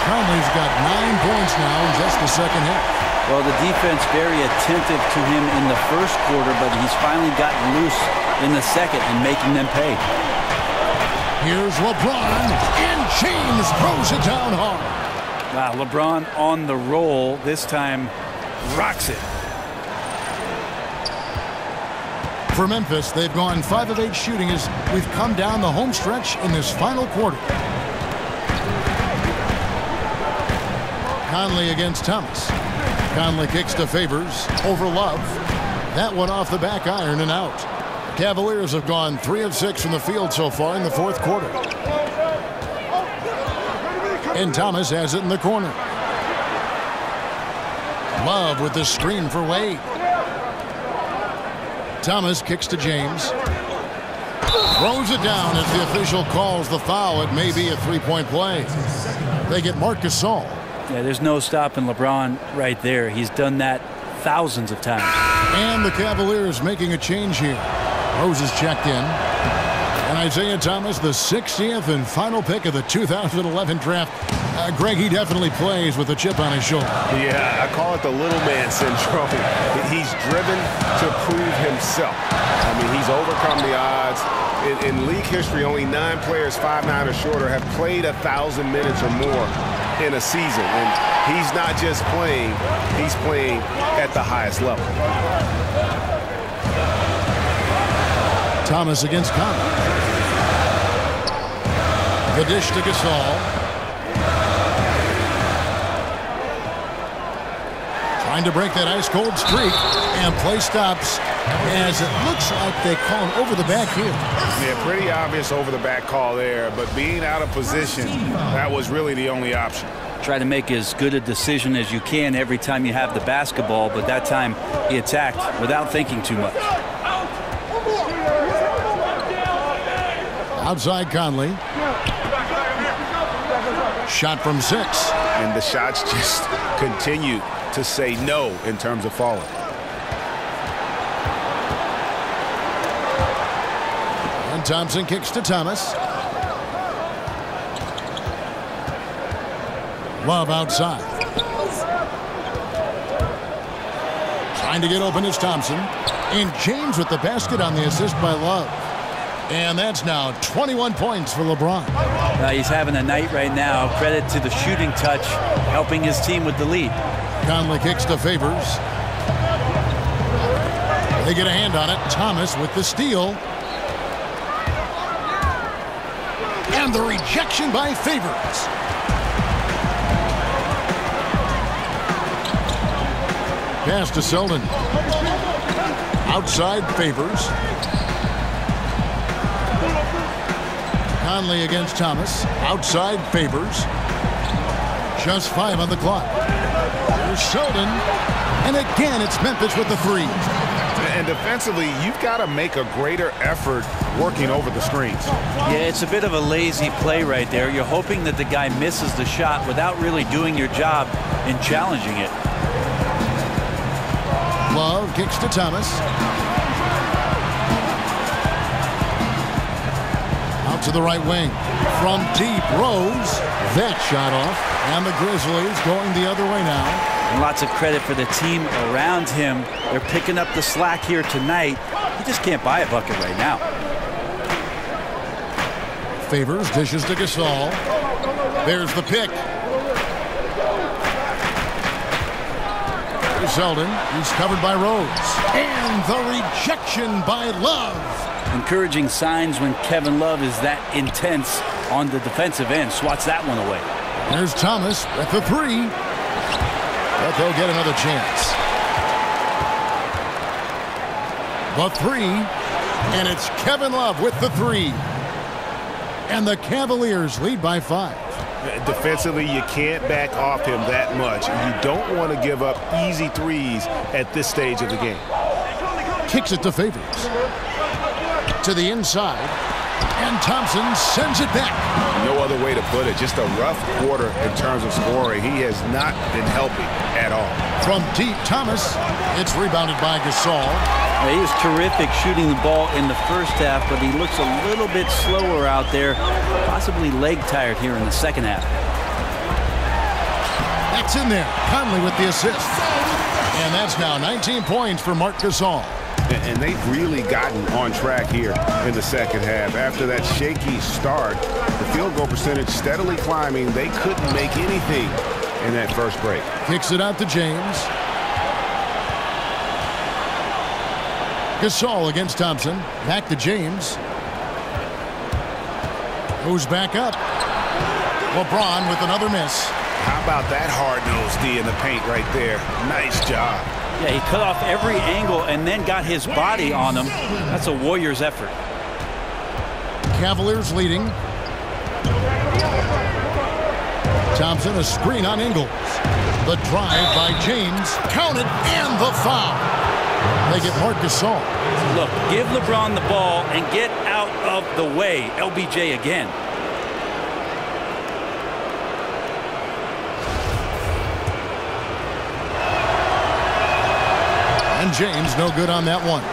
Conley's got 9 points now in just the second half.
Well, the defense very attentive to him in the first quarter, but he's finally gotten loose in the second and making them pay.
Here's LeBron, and James throws it down hard.
Wow, LeBron on the roll. This time rocks it.
For Memphis, they've gone 5 of 8 shooting as we've come down the home stretch in this final quarter. Conley against Thomas. Conley kicks to Favors over Love. That one off the back iron and out. Cavaliers have gone 3 of 6 from the field so far in the fourth quarter. And Thomas has it in the corner. Love with the screen for Wade. Thomas kicks to James. Throws it down as the official calls the foul. It may be a 3-point play. They get Marc Gasol.
Yeah, there's no stopping LeBron right there. He's done that thousands of times.
And the Cavaliers making a change here. Rose is checked in. And Isaiah Thomas, the 60th and final pick of the 2011 draft. Greg, he definitely plays with a chip on his shoulder.
Yeah, I call it the little man syndrome. He's driven to prove himself. I mean, he's overcome the odds. In league history, only 9 players 5'9" or shorter have played 1,000 minutes or more in a season. And he's not just playing, he's playing at the highest level.
Thomas against Conley. The dish to Gasol. Trying to break that ice-cold streak, and play stops as it looks like they call him over the back here.
Yeah, pretty obvious over the back call there, but being out of position, that was really the only option.
Try to make as good a decision as you can every time you have the basketball, but that time he attacked without thinking too much.
Outside Conley. Shot from 6.
And the shots just continue to say no in terms of falling.
And Thompson kicks to Thomas. Love outside. Trying to get open is Thompson. And James with the basket on the assist by Love. And that's now 21 points for LeBron.
He's having a night right now. Credit to the shooting touch, helping his team with the lead.
Conley kicks to Favors. They get a hand on it. Thomas with the steal. And the rejection by Favors. Pass to Selden. Outside Favors. Conley against Thomas. Outside Favors. Just 5 on the clock. Here's Selden. And again, it's Memphis with the 3.
And defensively, you've got to make a greater effort working over the screens.
Yeah, it's a bit of a lazy play right there. You're hoping that the guy misses the shot without really doing your job in challenging it.
Love kicks to Thomas. Out to the right wing. From deep, Rose. That shot off. And the Grizzlies going the other way now.
And lots of credit for the team around him. They're picking up the slack here tonight. He just can't buy a bucket right now.
Favors dishes to Gasol. There's the pick. Here's Selden. He's covered by Rose. And the rejection by Love.
Encouraging signs when Kevin Love is that intense on the defensive end. Swats that one away.
There's Thomas at the 3. But they'll get another chance. The 3. And it's Kevin Love with the 3. And the Cavaliers lead by 5.
Defensively, you can't back off him that much. You don't want to give up easy threes at this stage of the game.
Kicks it to Favors. To the inside. And Thompson sends it back.
No other way to put it. Just a rough quarter in terms of scoring. He has not been helping at all.
From deep, Thomas. It's rebounded by Gasol.
He was terrific shooting the ball in the first half, but he looks a little bit slower out there. Possibly leg tired here in the second half.
That's in there. Conley with the assist. And that's now 19 points for Marc Gasol.
And they've really gotten on track here in the second half. After that shaky start, the field goal percentage steadily climbing. They couldn't make anything in that first break.
Kicks it out to James. Gasol against Thompson. Back to James. Goes back up. LeBron with another miss.
How about that hard-nosed D in the paint right there? Nice job.
Yeah, he cut off every angle and then got his body on them. That's a Warriors effort.
Cavaliers leading. Thompson, a screen on Ingles. The drive by James. Counted, and the foul. They get Marc Gasol.
Look, give LeBron the ball and get out of the way. LBJ again.
And James no good on that one.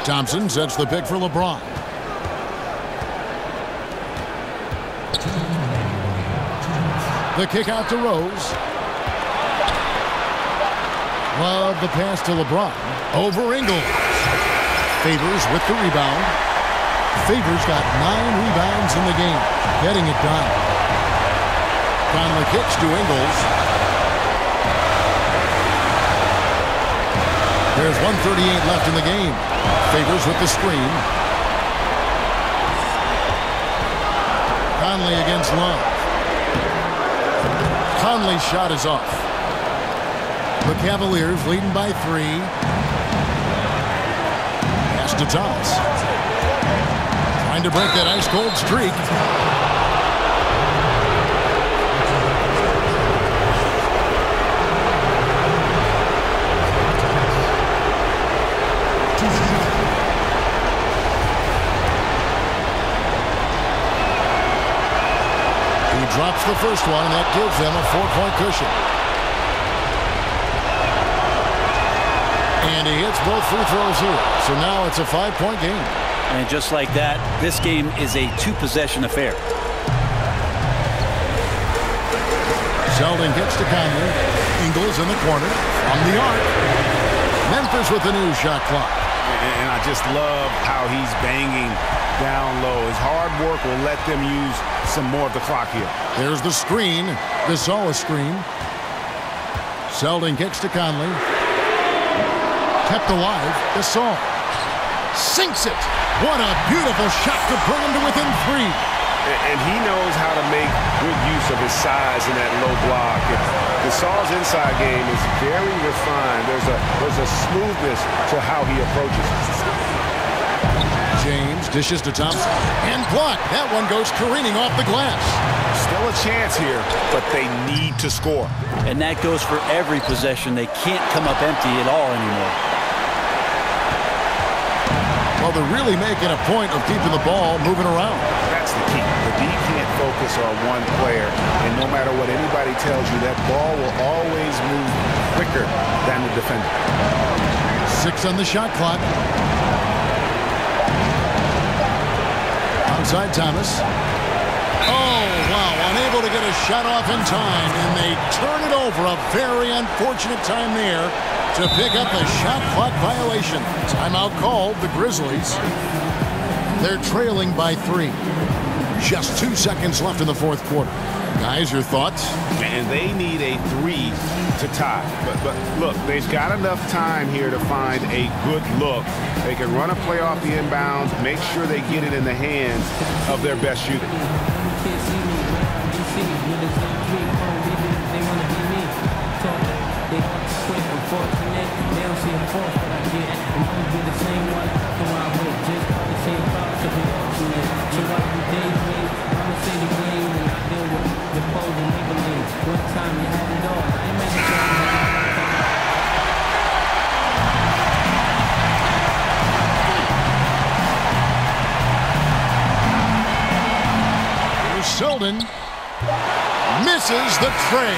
Thompson sets the pick for LeBron. The kick out to Rose. Love the pass to LeBron. Over Ingles. Favors with the rebound. Favors got 9 rebounds in the game. Getting it done. Conley kicks to Ingles. There's 1:38 left in the game. Favors with the screen. Conley against Love. Conley's shot is off. The Cavaliers leading by 3. Pass to Thomas. Trying to break that ice-cold streak. He drops the first one, and that gives them a 4-point cushion. And he hits both free throws here. So now it's a 5-point game.
And just like that, this game is a 2-possession affair.
Selden gets to Conley. Ingles in the corner. From the arc. Memphis with the new shot clock.
And I just love how he's banging down low. His hard work will let them use some more of the clock here.
There's the screen. Gasol screen. Selden kicks to Conley. Kept alive. Gasol sinks it. What a beautiful shot to bring him to within 3.
And he knows how to make good use of his size in that low block. Gasol's inside game is very refined. There's a smoothness to how he approaches it.
James dishes to Thompson. And blocked. That one goes careening off the glass.
Still a chance here, but they need to score.
And that goes for every possession. They can't come up empty at all anymore.
Well, they're really making a point of keeping the ball moving around.
That's the key. The D can't focus on one player, and no matter what anybody tells you, that ball will always move quicker than the defender.
6 on the shot clock. Outside Thomas. Oh, wow. Unable to get a shot off in time, and they turn it over. A very unfortunate time there to pick up a shot clock violation. Timeout called, the Grizzlies. They're trailing by 3. Just 2 seconds left in the fourth quarter. Guys, your thoughts?
And they need a 3 to tie. But look, they've got enough time here to find a good look. They can run a play off the inbounds, make sure they get it in the hands of their best shooter.
Selden misses the tray.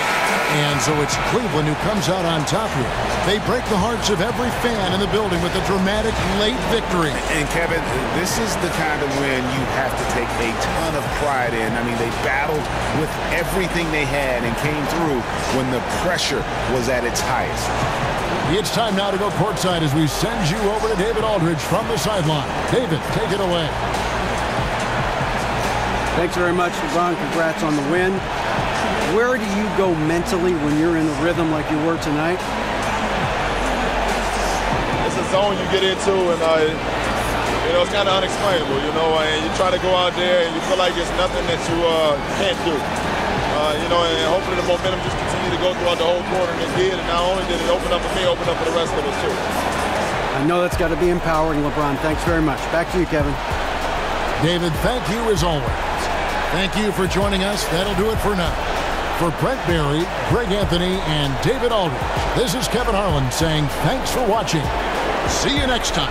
And so it's Cleveland who comes out on top here. They break the hearts of every fan in the building with a dramatic late victory.
And Kevin, this is the kind of win you have to take a ton of pride in. I mean, they battled with everything they had and came through when the pressure was at its highest.
It's time now to go courtside as we send you over to David Aldridge from the sideline. David, take it away.
Thanks very much, LeBron. Congrats on the win. Where do you go mentally when you're in a rhythm like you were tonight?
It's a zone you get into, and it's kind of unexplainable, and you try to go out there and you feel like it's nothing that you can't do. And hopefully the momentum just continue to go throughout the whole quarter, and it did. And not only did it open up for me, open up for the rest of us too.
I know that's got to be empowering, LeBron. Thanks very much. Back to you, Kevin.
David, thank you as always. Thank you for joining us. That'll do it for now. For Brent Barry, Greg Anthony, and David Aldridge, this is Kevin Harlan saying thanks for watching. See you next time.